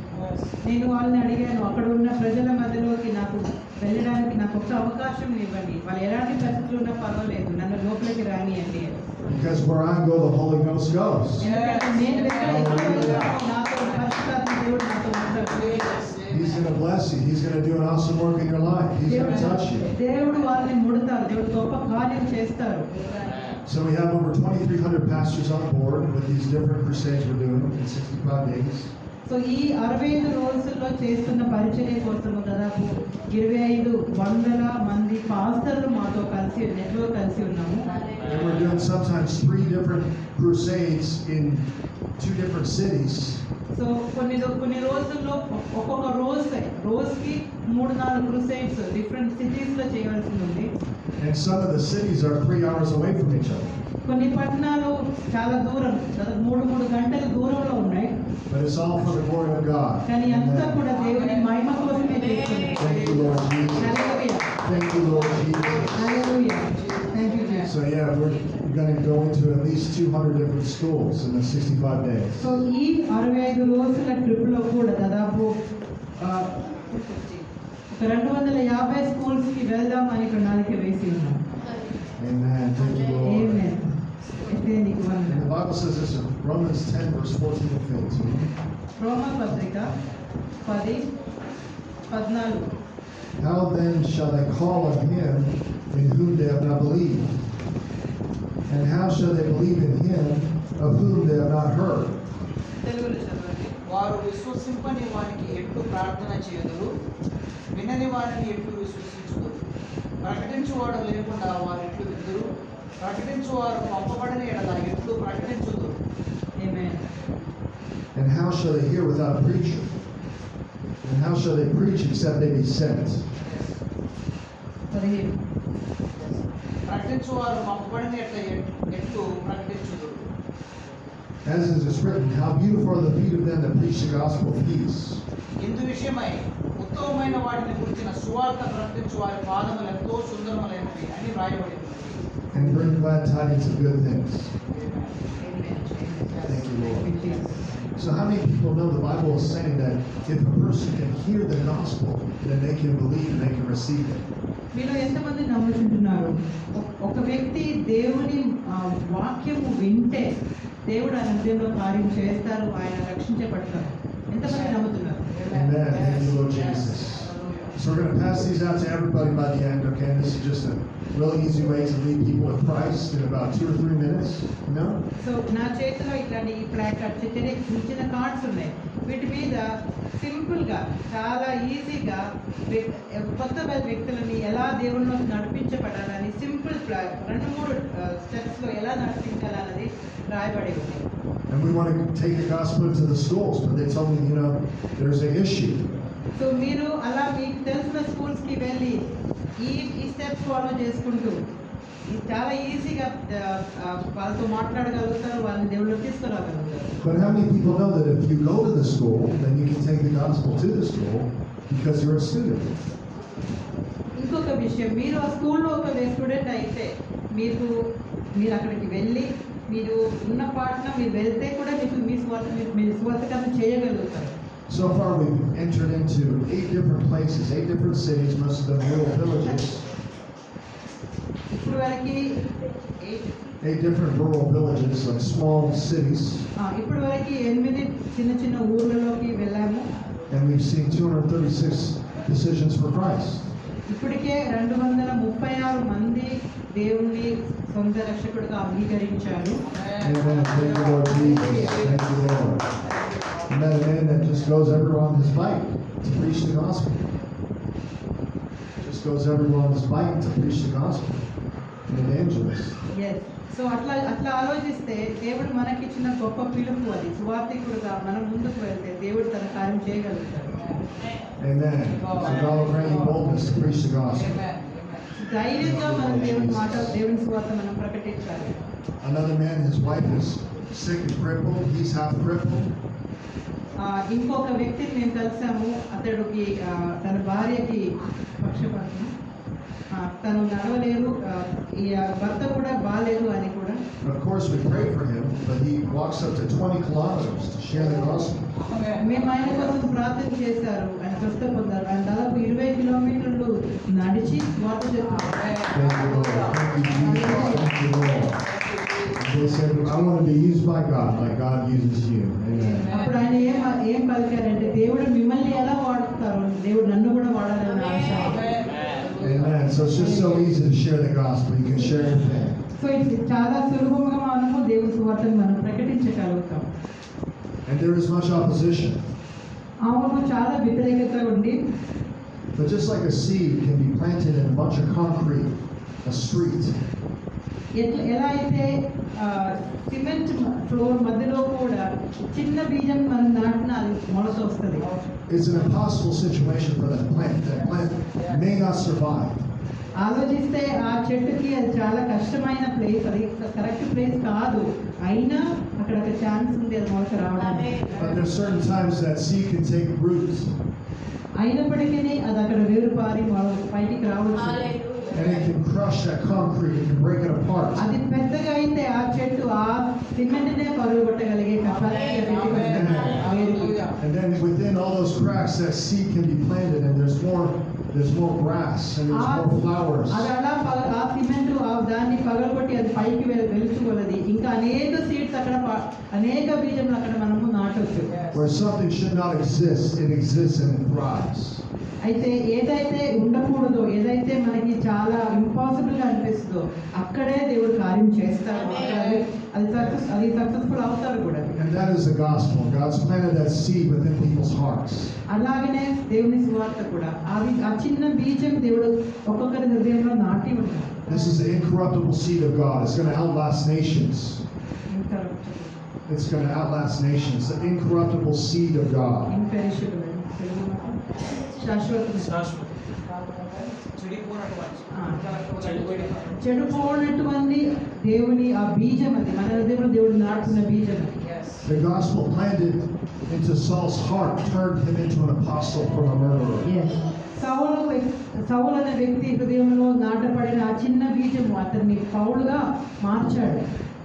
Speaker 3: నేను వాళ్ళని అడిగాను, అక్కడ ఉన్న ప్రజల మధ్యలోకి నాకు వెళ్ళడానికి నాకు ఒక అవకాశం ఇవ్వండి, వాళ్ళు ఎలాంటి పరిస్థితులు ఉన్నా పర్వాలేదు, నన్ను లోపలికి రానియండి.
Speaker 4: Because where I go, the Holy Ghost goes.
Speaker 3: ఎందుకంటే నేను ఎక్కడ వెళ్తానో నాతో పరిశుద్ధాత్మ దేవుడు నాతో ఉంటాడు.
Speaker 4: He's going to bless you. He's going to do an awesome work in your life. He's going to touch you.
Speaker 3: దేవుడు వాళ్ళని ముడతారు, దేవుడు గొప్ప కార్యం చేస్తారు.
Speaker 4: So we have over 2,300 pastors on board with these different crusades we're doing in 65 days.
Speaker 3: So ఈ 65 రోజుల్లో చేస్తున్న పరిచర్య కోసం దాదాపు 2,500 మంది పాస్టర్లు మాతో కలిసి నెట్లో కలిసి ఉన్నాము.
Speaker 4: And we're doing sometimes 3 different crusades in 2 different cities.
Speaker 3: So కొన్ని రోజుల్లో ఒక్కొక్క రోజుకి 3-4 క్రూసైడ్స్ డిఫరెంట్ సిటీస్లో చేయవలసి ఉంది.
Speaker 4: And some of the cities are 3 hours away from each other.
Speaker 3: కొన్ని పట్టణాలు చాలా దూరం, దాదాపు 3 గంటల దూరంలో ఉన్నాయి.
Speaker 4: But it's all for the glory of God.
Speaker 3: కానీ అంతా
Speaker 4: Amen.
Speaker 3: కూడా దేవుని మహిమ కోసమే చేస్తున్నారు.
Speaker 4: Thank you, Lord Jesus.
Speaker 3: Hallelujah.
Speaker 4: Thank you, Lord Jesus.
Speaker 3: Hallelujah. Thank you John.
Speaker 4: So yeah, we're going to go into at least 200 different schools in the 65 days.
Speaker 3: So ఈ 65 రోజుల ట్రిప్లో కూడా దాదాపు 250 స్కూల్స్కి వెళ్దామని ప్రణాళిక వేసి ఉన్నాం.
Speaker 4: Amen. Thank you, Lord.
Speaker 3: ఆమేన్. అయితే నీకు
Speaker 4: And
Speaker 3: వందనాలు.
Speaker 4: the Bible says this in Romans 10, verse 14 and 15.
Speaker 3: రోమా పత్రిక 10:14.
Speaker 4: How then shall they call on him in whom they have not believed? And how shall they believe in him of whom they have not heard?
Speaker 3: తెలుగులో చదవండి.
Speaker 2: వారు విశ్వసింపని వానికి ఎట్లు ప్రార్థన చేయుదురు, వినని వారిని ఎట్లు విశ్వసించుదురు, ప్రకటించువాడు లేకుండా వారు ఎట్లు విందురు, ప్రకటించువారు పంపబడని ఎడల ఎట్లు ప్రకటించుదురు.
Speaker 3: ఆమేన్.
Speaker 4: And how shall they hear without a preacher? And how shall they preach except they be sent?
Speaker 3: 15.
Speaker 2: ప్రకటించువారు పంపబడని ఎట్లు ప్రకటించుదురు.
Speaker 4: As it is written, how beautiful are the feet of them that preach the gospel of peace.
Speaker 2: ఇందు విషయమై ఉత్తమమైన వాటిని గురించిన సువార్త ప్రకటించు వారి పాదములు ఎంతో సుందరములైనవి అని వ్రాయబడింది.
Speaker 4: And bring glad tidings of good things. Thank you, Lord. So how many people know the Bible is saying that if a person can hear the gospel, then they can believe and they can receive it?
Speaker 3: మీలో ఎంతమంది నమ్ముకుంటున్నారు? ఒక వ్యక్తి దేవుని వాక్యము వింటే దేవుడు ఆయన హృదయంలో కార్యం చేస్తారు, ఆయన రక్షించబడతారు. ఎంతమంది నమ్ముతున్నారు?
Speaker 4: Amen. Thank you, Lord Jesus. So we're going to pass these out to everybody by the end, okay? This is just a really easy way to lead people to Christ in about 2 or 3 minutes, you know?
Speaker 3: So నా చేతిలో ఇట్లాంటి ఈ placard చిన్న cards ఉన్నాయి. వీటి మీద సింపుల్గా చాలా ఈజీగా కొత్త వ్యక్తులని ఎలా దేవుళ్ళలోకి నడిపించబడాలని సింపుల్ 2-3 స్టెప్స్లో ఎలా నడిపించాలన్నది రాయబడి ఉంది.
Speaker 4: And we want to take the gospel into the schools, but they told me, you know, there's an issue.
Speaker 3: So మీరు అలా మీకు తెలిసిన స్కూల్స్కి వెళ్ళి ఈ స్టెప్స్ ఫాలో చేసుకుంటూ చాలా ఈజీగా వాళ్ళతో మాట్లాడగలుగుతారు, వాళ్ళని దేవుళ్ళకి తీసుకురాగలుగుతారు.
Speaker 4: But how many people know that if you go to the school, then you can take the gospel to the school because you're a student?
Speaker 3: ఇంకొక విషయం, మీరు ఆ స్కూల్లో ఒక స్టూడెంట్ అయితే మీరు అక్కడికి వెళ్ళి మీరు ఉన్న పాటన మీరు వెళ్తే కూడా మీకు మీ స్వార్థకరణ చేయగలుగుతారు.
Speaker 4: So far we've entered into 8 different places, 8 different cities, most of them rural villages.
Speaker 3: ఇప్పుడు వరకు
Speaker 4: 8 different rural villages, like small cities.
Speaker 3: ఇప్పుడు వరకు 8 చిన్న ఊర్లలోకి వెళ్ళాము.
Speaker 4: And we've seen 236 decisions for Christ.
Speaker 3: ఇప్పటికే 236 మంది దేవుణ్ణి సొంత రక్షకుడిగా అంగీకరించారు.
Speaker 4: Amen. Thank you, Lord Jesus. Thank you, Lord. And that man that just goes everywhere on his bike to preach the gospel. Just goes everywhere on his bike to preach the gospel. An evangelist.
Speaker 3: Yes. So అట్లా ఆలోచిస్తే దేవుడు మనకిచ్చిన గొప్ప పిలుపు అది. సువార్థికుడుగా మనం ముందుకు వెళ్తే దేవుడు తన కార్యం చేయగలుగుతాడు.
Speaker 4: Amen. So God will grant you boldness to preach the gospel.
Speaker 3: ధైర్యంగా మనం దేవుని సువార్త మనం ప్రకటించాలి.
Speaker 4: Another man, his wife is sick and crippled. He's half crippled.
Speaker 3: ఇంకొక వ్యక్తిని మేము కలిసాము. అతడికి తన భార్యకి పక్షపాతం, తను నడవలేదు, ఈ భర్త కూడా బాగాలేదు అని కూడా.
Speaker 4: Of course, we pray for him, but he walks up to 20 kilometers to share the gospel.
Speaker 3: మేము ఆయన కోసం ప్రార్థన చేశారు, ఆయన స్వస్థ పొందారు. ఆయన దాదాపు 20 కిలోమీటర్లు నడిచి స్వార్థ చేస్తారు.
Speaker 4: Thank you, Lord. Thank you, Jesus. Thank you, Lord. They said, I want to be used by God like God uses you. Amen.
Speaker 3: అప్పుడు ఆయన ఏం పలికారంటే దేవుడు మిమ్మల్ని ఎలా వాడుతారు, దేవుడు నన్ను కూడా వాడాలని ఆశ.
Speaker 4: Amen. So it's just so easy to share the gospel. You can share your faith.
Speaker 3: So ఇది చాలా సులభంగా మనము దేవుని సువార్తను మనం ప్రకటించగలుగుతాం.
Speaker 4: And there is much opposition.
Speaker 3: అవును, చాలా వ్యతిరేకత ఉంది.
Speaker 4: But just like a seed can be planted in a bunch of concrete, a street,
Speaker 3: ఎలా అయితే సిమెంట్ ఫ్లోర్ మధ్యలో కూడా చిన్న బీజం మనం నాటిన అది మొలక వస్తుంది.
Speaker 4: It's an impossible situation for that plant. That plant may not survive.
Speaker 3: ఆలోచిస్తే ఆ చెట్టుకి అది చాలా కష్టమైన ప్లేస్, అది కరెక్ట్ ప్లేస్ కాదు, అయినా అక్కడ ఒక ఛాన్స్ ఉంది అది మొలక రావడానికి.
Speaker 4: But there's certain times that seed can take roots.
Speaker 3: అయినప్పటికీ అది అక్కడ వేరు పారి బయటికి రావచ్చు.
Speaker 4: And it can crush that concrete, it can break it apart.
Speaker 3: అది పెద్దగా అయితే ఆ చెట్టు ఆ సిమెంట్నే పగలగొట్టగలిగే capacity
Speaker 4: And then within all those cracks, that seed can be planted, and there's more grass and there's more flowers.
Speaker 3: అది అలా ఆ cement దాన్ని పగలగొట్టి అది పైకి వెలుచుకోలది. ఇంకా అనేక సీడ్స్ అక్కడ అనేక బీజములు అక్కడ మనము నాటొచ్చు.
Speaker 4: Where something should not exist, it exists and it thrives.
Speaker 3: అయితే ఏదైతే ఉండకూడదో, ఏదైతే మనకి చాలా ఇంపాసిబుల్ గా అనిపిస్తుందో అక్కడే దేవుడు కార్యం చేస్తాడు. అది సక్సెస్ఫుల్ అవుతారు కూడా.
Speaker 4: And that is the gospel. God's planted that seed within people's hearts.
Speaker 3: అలాగనే దేవుని సువార్త కూడా అది ఆ చిన్న బీజం దేవుడు ఒక్కొక్కరి హృదయంలో నాటి ఉంటాడు.
Speaker 4: This is the incorruptible seed of God. It's going to outlast nations.
Speaker 3: ఇంకా
Speaker 4: It's going to outlast nations. The incorruptible seed of God.
Speaker 3: Imperishable శాశ్వత చెడిపోయినటువంటి దేవుని ఆ బీజం అది మన హృదయంలో దేవుడు నాటుకున్న బీజం.
Speaker 4: The gospel planted into Saul's heart turned him into an apostle from a murderer.
Speaker 3: సౌలు అనే వ్యక్తి హృదయంలో నాటపడిన ఆ చిన్న బీజము అతన్ని పౌలుగా మార్చాడు.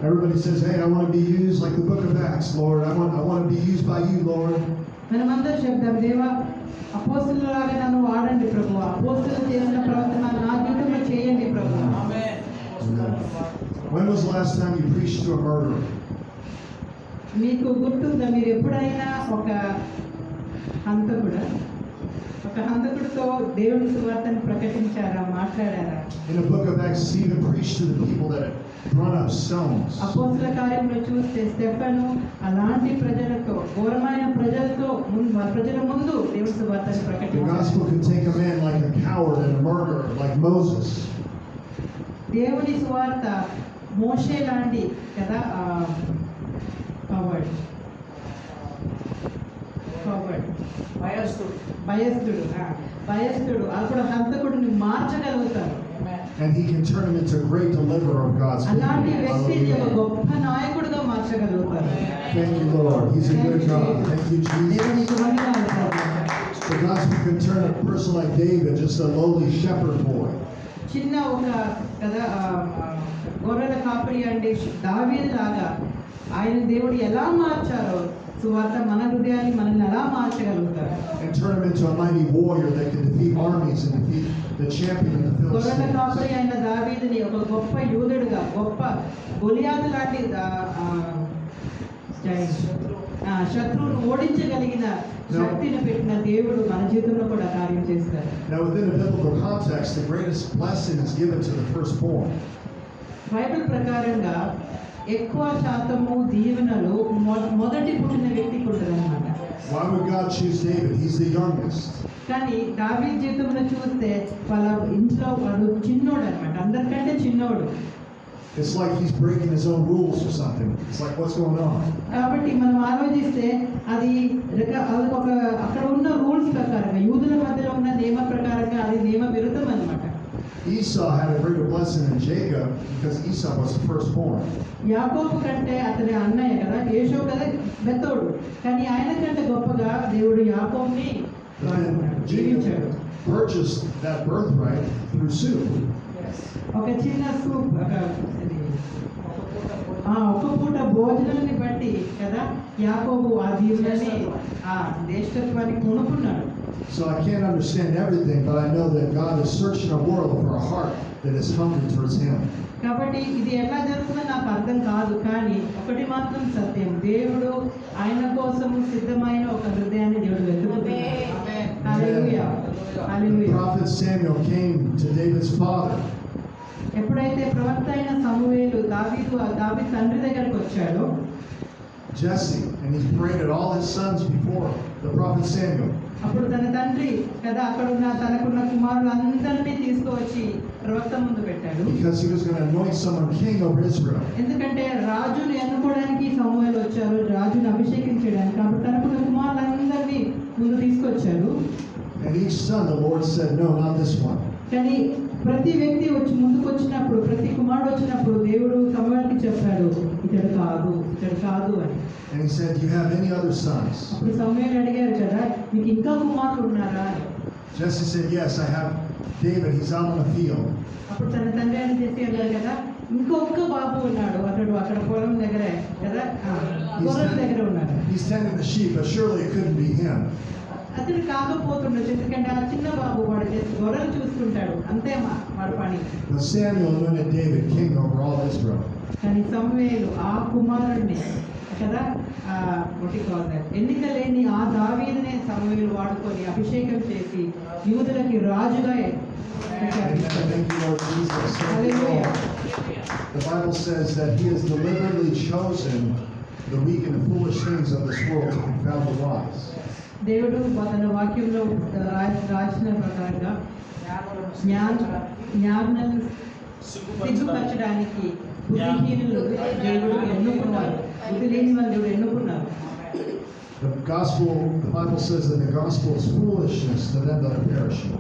Speaker 4: Everybody says, "Hey, I want to be used like the book of Acts, Lord. I want to be used by you, Lord."
Speaker 3: మనమందరం చెప్తాం, దేవా అపోస్తులులాగా నన్ను వాడండి ప్రభువా, అపోస్తులు చేసిన ప్రవర్తన నా జీవితంలో చేయండి ప్రభువా.
Speaker 4: When was the last time you preached to a murderer?
Speaker 3: మీకు గుర్తుందా, మీరు ఎప్పుడైనా ఒక హంతకుడితో దేవుని సువార్తను ప్రకటించారా, మాట్లాడారా?
Speaker 4: In the book of Acts, Stephen preached to the people that had thrown up stones.
Speaker 3: అపోస్తుల కార్యంలో చూస్తే స్టెఫను అలాంటి ప్రజలతో, ఘోరమైన ప్రజల ముందు దేవుని సువార్తను
Speaker 4: The
Speaker 3: ప్రకటించారు.
Speaker 4: gospel can take a man like a coward and a murderer, like Moses.
Speaker 3: దేవుని సువార్త మోషే లాంటి కదా, భయస్థుడు అప్పుడు హంతకుడిని మార్చగలుగుతారు.
Speaker 4: And he can turn him into a great deliverer of God's
Speaker 3: అలాంటి
Speaker 4: people.
Speaker 3: వ్యక్తిని ఒక
Speaker 4: Hallelujah.
Speaker 3: గొప్ప నాయకుడిగా మార్చగలుగుతారు.
Speaker 4: Thank you, Lord. He's a good God. Thank you,
Speaker 3: దేవునికి
Speaker 4: Jesus.
Speaker 3: వందనాలు ప్రభు.
Speaker 4: The gospel can turn a person like David, just a lowly shepherd boy,
Speaker 3: చిన్న ఒక కదా గొర్రెల కాపరి అంటే దావీదు లాగా ఆయన దేవుడు ఎలా మార్చారో సువార్త మన హృదయాన్ని మనల్ని ఎలా మార్చగలుగుతారు.
Speaker 4: and turn him into a mighty warrior that can defeat armies and defeat the champion of the
Speaker 3: గొర్రెల
Speaker 4: Philistines.
Speaker 3: కాపరి అయిన దావీదుని ఒక గొప్ప యూదుడుగా, గొప్ప గొలియాతు లాంటి శత్రువును ఓడించగలిగిన శక్తిని పెట్టిన దేవుడు మన జీవితంలో కూడా కార్యం చేస్తారు.
Speaker 4: Now, within the biblical context, the greatest blessing is given to the firstborn.
Speaker 3: Bible ప్రకారంగా ఎక్కువ శాతము దీవెనలు మొదటి పుట్టిన వ్యక్తికి ఉంటుందన్నమాట.
Speaker 4: Why would God choose David? He's the youngest.
Speaker 3: కానీ దావీదు జీవితంలో చూస్తే వాళ్ళ ఇంట్లో వాడు చిన్నోడు అనమాట, అందరికంటే చిన్నోడు.
Speaker 4: It's like he's breaking his own rules or something. It's like, what's going on?
Speaker 3: కాబట్టి మనం ఆలోచిస్తే అది ఒక అక్కడ ఉన్న రూల్స్ ప్రకారంగా, యూదుల మధ్యలో ఉన్న నియమ ప్రకారంగా అది నియమ విరుద్ధం అనమాట.
Speaker 4: Esau had a greater blessing than Jacob because Esau was the firstborn.
Speaker 3: యాకోబు కంటే అతని అన్నయ్య కదా, యేషోవు కదా బెత్తోడు, కానీ ఆయన కంటే గొప్పగా దేవుడు యాకోబుని
Speaker 4: And
Speaker 3: జీవించాడు.
Speaker 4: Jacob purchased that birthright through soup.
Speaker 3: ఒక చిన్న సూప్, ఒక పూట భోజనాన్ని బట్టి కదా యాకోబు ఆ దీవులని ఆ జ్యేష్ఠత్వాన్ని కొనుక్కున్నాడు.
Speaker 4: So I can't understand everything, but I know that God is searching a world for a heart that is hungry towards Him.
Speaker 3: కాబట్టి ఇది ఎలా జరుగుతుందో నాకు అర్థం కాదు, కానీ ఒకటి మాత్రం సత్యం, దేవుడు ఆయన కోసం సిద్ధమైన ఒక హృదయాన్ని దేవుడు వెతుకుతున్నాడు. హల్లెలూయా, హల్లెలూయా.
Speaker 4: The prophet Samuel came to David's father.
Speaker 3: ఎప్పుడైతే ప్రవక్త అయిన సమూయేలు దావీదు తండ్రి దగ్గరకు వచ్చాడో,
Speaker 4: Jesse, and he's paraded all his sons before the prophet Samuel.
Speaker 3: అప్పుడు తన తండ్రి కదా అక్కడున్న తనకున్న కుమారులందరినీ తీసుకువచ్చి ప్రవక్త ముందు పెట్టాడు.
Speaker 4: Because he was going to anoint someone king over Israel.
Speaker 3: ఎందుకంటే రాజును ఎన్నుకోవడానికి సమూయేలు వచ్చారు, రాజును అభిషేకించడానికి. అప్పుడు తనకున్న కుమారులందరినీ ముందు తీసుకొచ్చారు.
Speaker 4: And each son, the Lord said, no, not this one.
Speaker 3: కానీ ప్రతి వ్యక్తి వచ్చి ముందుకు వచ్చినప్పుడు, ప్రతి కుమారుడు వచ్చినప్పుడు దేవుడు సమూయేలుకి చెప్పాడు, ఇతడు కాదు అని.
Speaker 4: And he said, do you have any other sons?
Speaker 3: అప్పుడు సమూయేలు అడిగారు కదా, మీకు ఇంకా కుమారులు ఉన్నారా అని.
Speaker 4: Jesse said, yes, I have David. He's out on the field.
Speaker 3: అప్పుడు తన తండ్రి అని చెప్పి అన్నారు కదా, ఇంకొక బాబు ఉన్నాడు, అతడు అక్కడ పొలం దగ్గరే కదా, గొర్రెల దగ్గర ఉన్నాడు.
Speaker 4: He's tending the sheep, but surely it couldn't be him.
Speaker 3: అతడు కాకపోతుండొచ్చు, ఎందుకంటే ఆ చిన్న బాబు వాడు గొర్రెలు చూసుకుంటాడు, అంతే వాడు పని.
Speaker 4: But Samuel anointed David king over all Israel.
Speaker 3: కానీ సమూయేలు ఆ కుమారుడిని కదా ఎన్నిక లేని ఆ దావీదునే సమూయేలు వాడుకొని అభిషేకం చేసి యూదులకి రాజుగా
Speaker 4: Amen. Thank you, Lord Jesus. Thank you, Lord. The Bible says that he has deliberately chosen the weak and the foolish things of this world to confound the wise.
Speaker 3: దేవుడు తన వాక్యంలో రాసిన ప్రకారంగా జ్ఞానాలను సిగ్గుపరచడానికి బుద్ధిహీనులు దేవుడు ఎన్నుకున్నారు, బుద్ధి లేని వాళ్ళు దేవుడు ఎన్నుకున్నారు.
Speaker 4: The gospel, the Bible says that the gospel is foolishness to them that are perishing.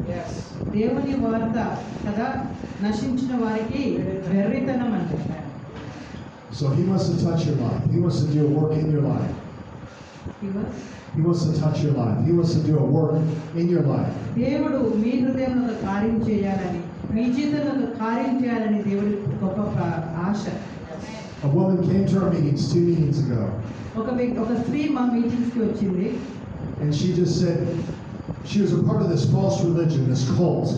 Speaker 3: దేవుని వార్త కదా నశించిన వారికి వెర్రితనం అంటే.
Speaker 4: So he wants to touch your life. He wants to do a work in your life. He wants to touch your life. He wants to do a work in your life.
Speaker 3: దేవుడు మీ హృదయంలో ఒక కార్యం చేయాలని, మీ జీవితంలో ఒక కార్యం చేయాలని దేవుడి గొప్ప ఆశ.
Speaker 4: A woman came to our meetings 2 meetings ago,
Speaker 3: ఒక స్త్రీ మా మీటింగ్స్ కి వచ్చింది.
Speaker 4: and she just said she was a part of this false religion, this cult.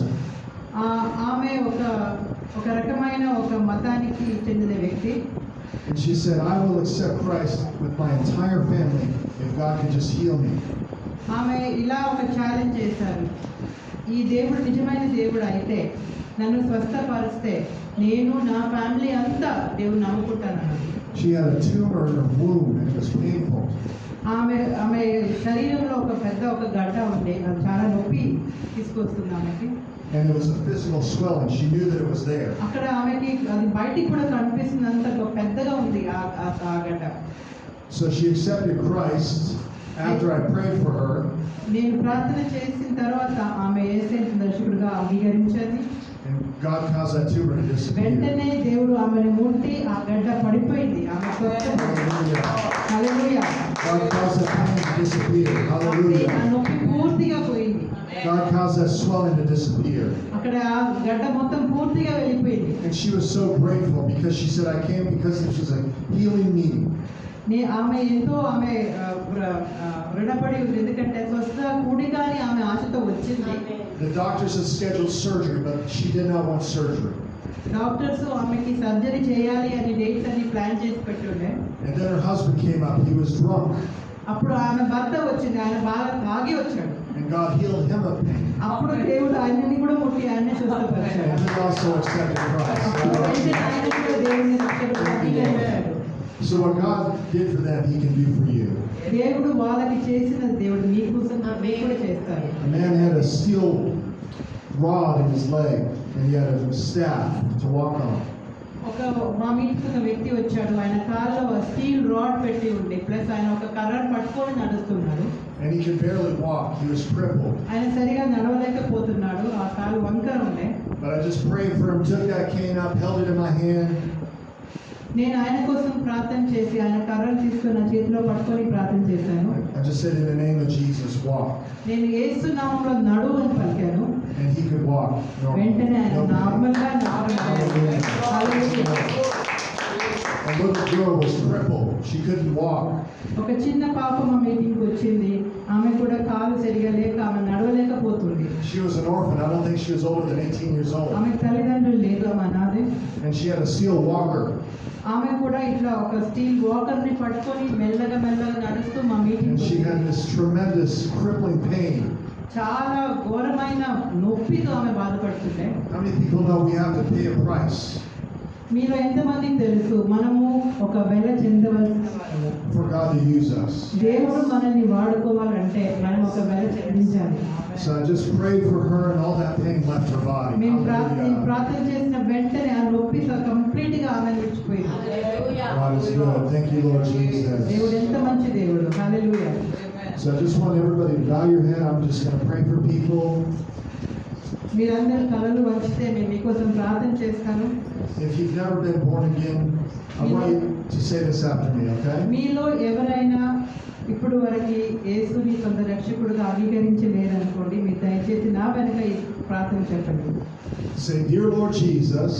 Speaker 3: ఆమె ఒక రకమైన ఒక మతానికి చెందిన వ్యక్తి.
Speaker 4: And she said, I will accept Christ with my entire family if God can just heal me.
Speaker 3: ఆమె ఇలా ఒక ఛాలెంజ్ చేశారు, ఈ దేవుడు నిజమైన దేవుడు అయితే నన్ను స్వస్థపరిస్తే నేను నా ఫ్యామిలీ అంతా దేవుడు నమ్ముకుంటానన్నది.
Speaker 4: She had a tumor in her womb and it was painful.
Speaker 3: ఆమె శరీరంలో ఒక గడ్డ ఉండే, అది చాలా నొప్పి తీసుకొస్తుంది ఆమెకి.
Speaker 4: And it was a physical swelling. She knew that it was there.
Speaker 3: అక్కడ ఆమెకి అది బయటికి కూడా కనిపిస్తుంది, అంత పెద్దగా ఉంది ఆ గడ్డ.
Speaker 4: So she accepted Christ after I prayed for her.
Speaker 3: నేను ప్రార్థన చేసిన తర్వాత ఆమె యేసయ్య దర్శకుడిగా అంగీకరించింది.
Speaker 4: And God caused that tumor to disappear.
Speaker 3: వెంటనే దేవుడు ఆమెను ముట్టి ఆ గడ్డ పడిపోయింది. ఆమె
Speaker 4: Hallelujah.
Speaker 3: Hallelujah.
Speaker 4: God caused that pain to disappear.
Speaker 3: ఆ
Speaker 4: Hallelujah.
Speaker 3: నొప్పి పూర్తిగా పోయింది.
Speaker 4: God caused that swelling to disappear.
Speaker 3: అక్కడ ఆ గడ్డ మొత్తం పూర్తిగా వెళ్ళిపోయింది.
Speaker 4: And she was so grateful because she said, I came because this was a healing meeting.
Speaker 3: ఆమె ఎంతో రుణపడి ఉంది, ఎందుకంటే స్వస్థ కూడిగాని ఆమె ఆశతో వచ్చింది.
Speaker 4: The doctors had scheduled surgery, but she did not want surgery.
Speaker 3: Doctors ఆమెకి సర్జరీ చేయాలి అని డేట్స్ అన్ని ప్లాన్ చేసి పెట్టుండే.
Speaker 4: And then her husband came up. He was drunk.
Speaker 3: అప్పుడు ఆమె భర్త వచ్చింది, ఆయన బాగా తాగి వచ్చాడు.
Speaker 4: And God healed him of pain.
Speaker 3: అప్పుడు దేవుడు ఆయనని కూడా ముట్టి ఆయన్ని స్వస్థపరిచాడు.
Speaker 4: And he also accepted Christ.
Speaker 3: అప్పుడు వెంటనే ఆయన కూడా దేవుని రక్షకుడిగా అంగీకరించాడు.
Speaker 4: So what God did for them, He can do for you.
Speaker 3: దేవుడు వాళ్ళకి చేసిన దేవుడు మీకోసం మీకు కూడా చేస్తారు.
Speaker 4: A man had a steel rod in his leg, and he had a staff to walk on.
Speaker 3: మా మీటుకున్న వ్యక్తి వచ్చాడు, ఆయన కాళ్ళలో స్టీల్ రాడ్ పెట్టి ఉండే, ప్లస్ ఆయన ఒక కర్రను పట్టుకొని నడుస్తున్నాడు.
Speaker 4: And he could barely walk. He was crippled.
Speaker 3: ఆయన సరిగా నడవలేకపోతున్నాడు, ఆ కాలు వంకర ఉండే.
Speaker 4: But I just prayed for him, took that cane up, held it in my hand.
Speaker 3: నేను ఆయన కోసం ప్రార్థన చేసి ఆయన కర్రను తీసుకొని నా చేతిలో పట్టుకొని ప్రార్థన చేశాను.
Speaker 4: I just said, in the name of Jesus, walk.
Speaker 3: నేను యేసు నామములో నడువు అని పలికాను.
Speaker 4: And he could walk.
Speaker 3: వెంటనే ఆయన నార్మల్గా
Speaker 4: A little girl was crippled. She couldn't walk.
Speaker 3: ఒక చిన్న పాప మా మీటింగ్కి వచ్చింది, ఆమె కూడా కాలు సరిగా లేక ఆమె నడవలేకపోతుంది.
Speaker 4: She was an orphan. I don't think she was older than 18 years old.
Speaker 3: ఆమె తల్లిదండ్రులు లేదు, ఆమె అనాథే.
Speaker 4: And she had a steel walker.
Speaker 3: ఆమె కూడా ఇట్లా ఒక స్టీల్ వాకర్ని పట్టుకొని మెల్లగా నడుస్తూ మా
Speaker 4: And
Speaker 3: meeting
Speaker 4: she had this tremendous crippling pain.
Speaker 3: చాలా ఘోరమైన నొప్పితో ఆమె బాధపడుతుండే.
Speaker 4: How many people know we have to pay a price?
Speaker 3: మీలో ఎంతమందికి తెలుసు మనము ఒక వెల చెందవలసిన
Speaker 4: for God to use us.
Speaker 3: దేవుడు మనల్ని వాడుకోవాలంటే మనం ఒక వెల చెల్లించాలి.
Speaker 4: So I just prayed for her and all that pain left her body.
Speaker 3: నేను
Speaker 4: Hallelujah.
Speaker 3: ప్రార్థన చేసిన వెంటనే ఆ నొప్పి కంప్లీట్ గా ఆమె విడిచిపోయింది.
Speaker 4: God is good. Thank you, Lord
Speaker 3: దేవుడు
Speaker 4: Jesus.
Speaker 3: ఎంత మంచి దేవుడు. హల్లెలూయా.
Speaker 4: So I just want everybody to bow your head. I'm just going to pray for people.
Speaker 3: మీరందరూ కలలు వంచితే నేను మీకోసం ప్రార్థన చేస్తాను.
Speaker 4: If you've never been born again, I want you to say this after me, okay?
Speaker 3: మీలో ఎవరైనా ఇప్పుడు వరకు యేసుని సొంత రక్షకుడుగా అంగీకరించలేదనుకోండి, మీరు దయచేసి నా వెనక ఈ ప్రార్థన చెప్పండి.
Speaker 4: Say, Dear Lord Jesus,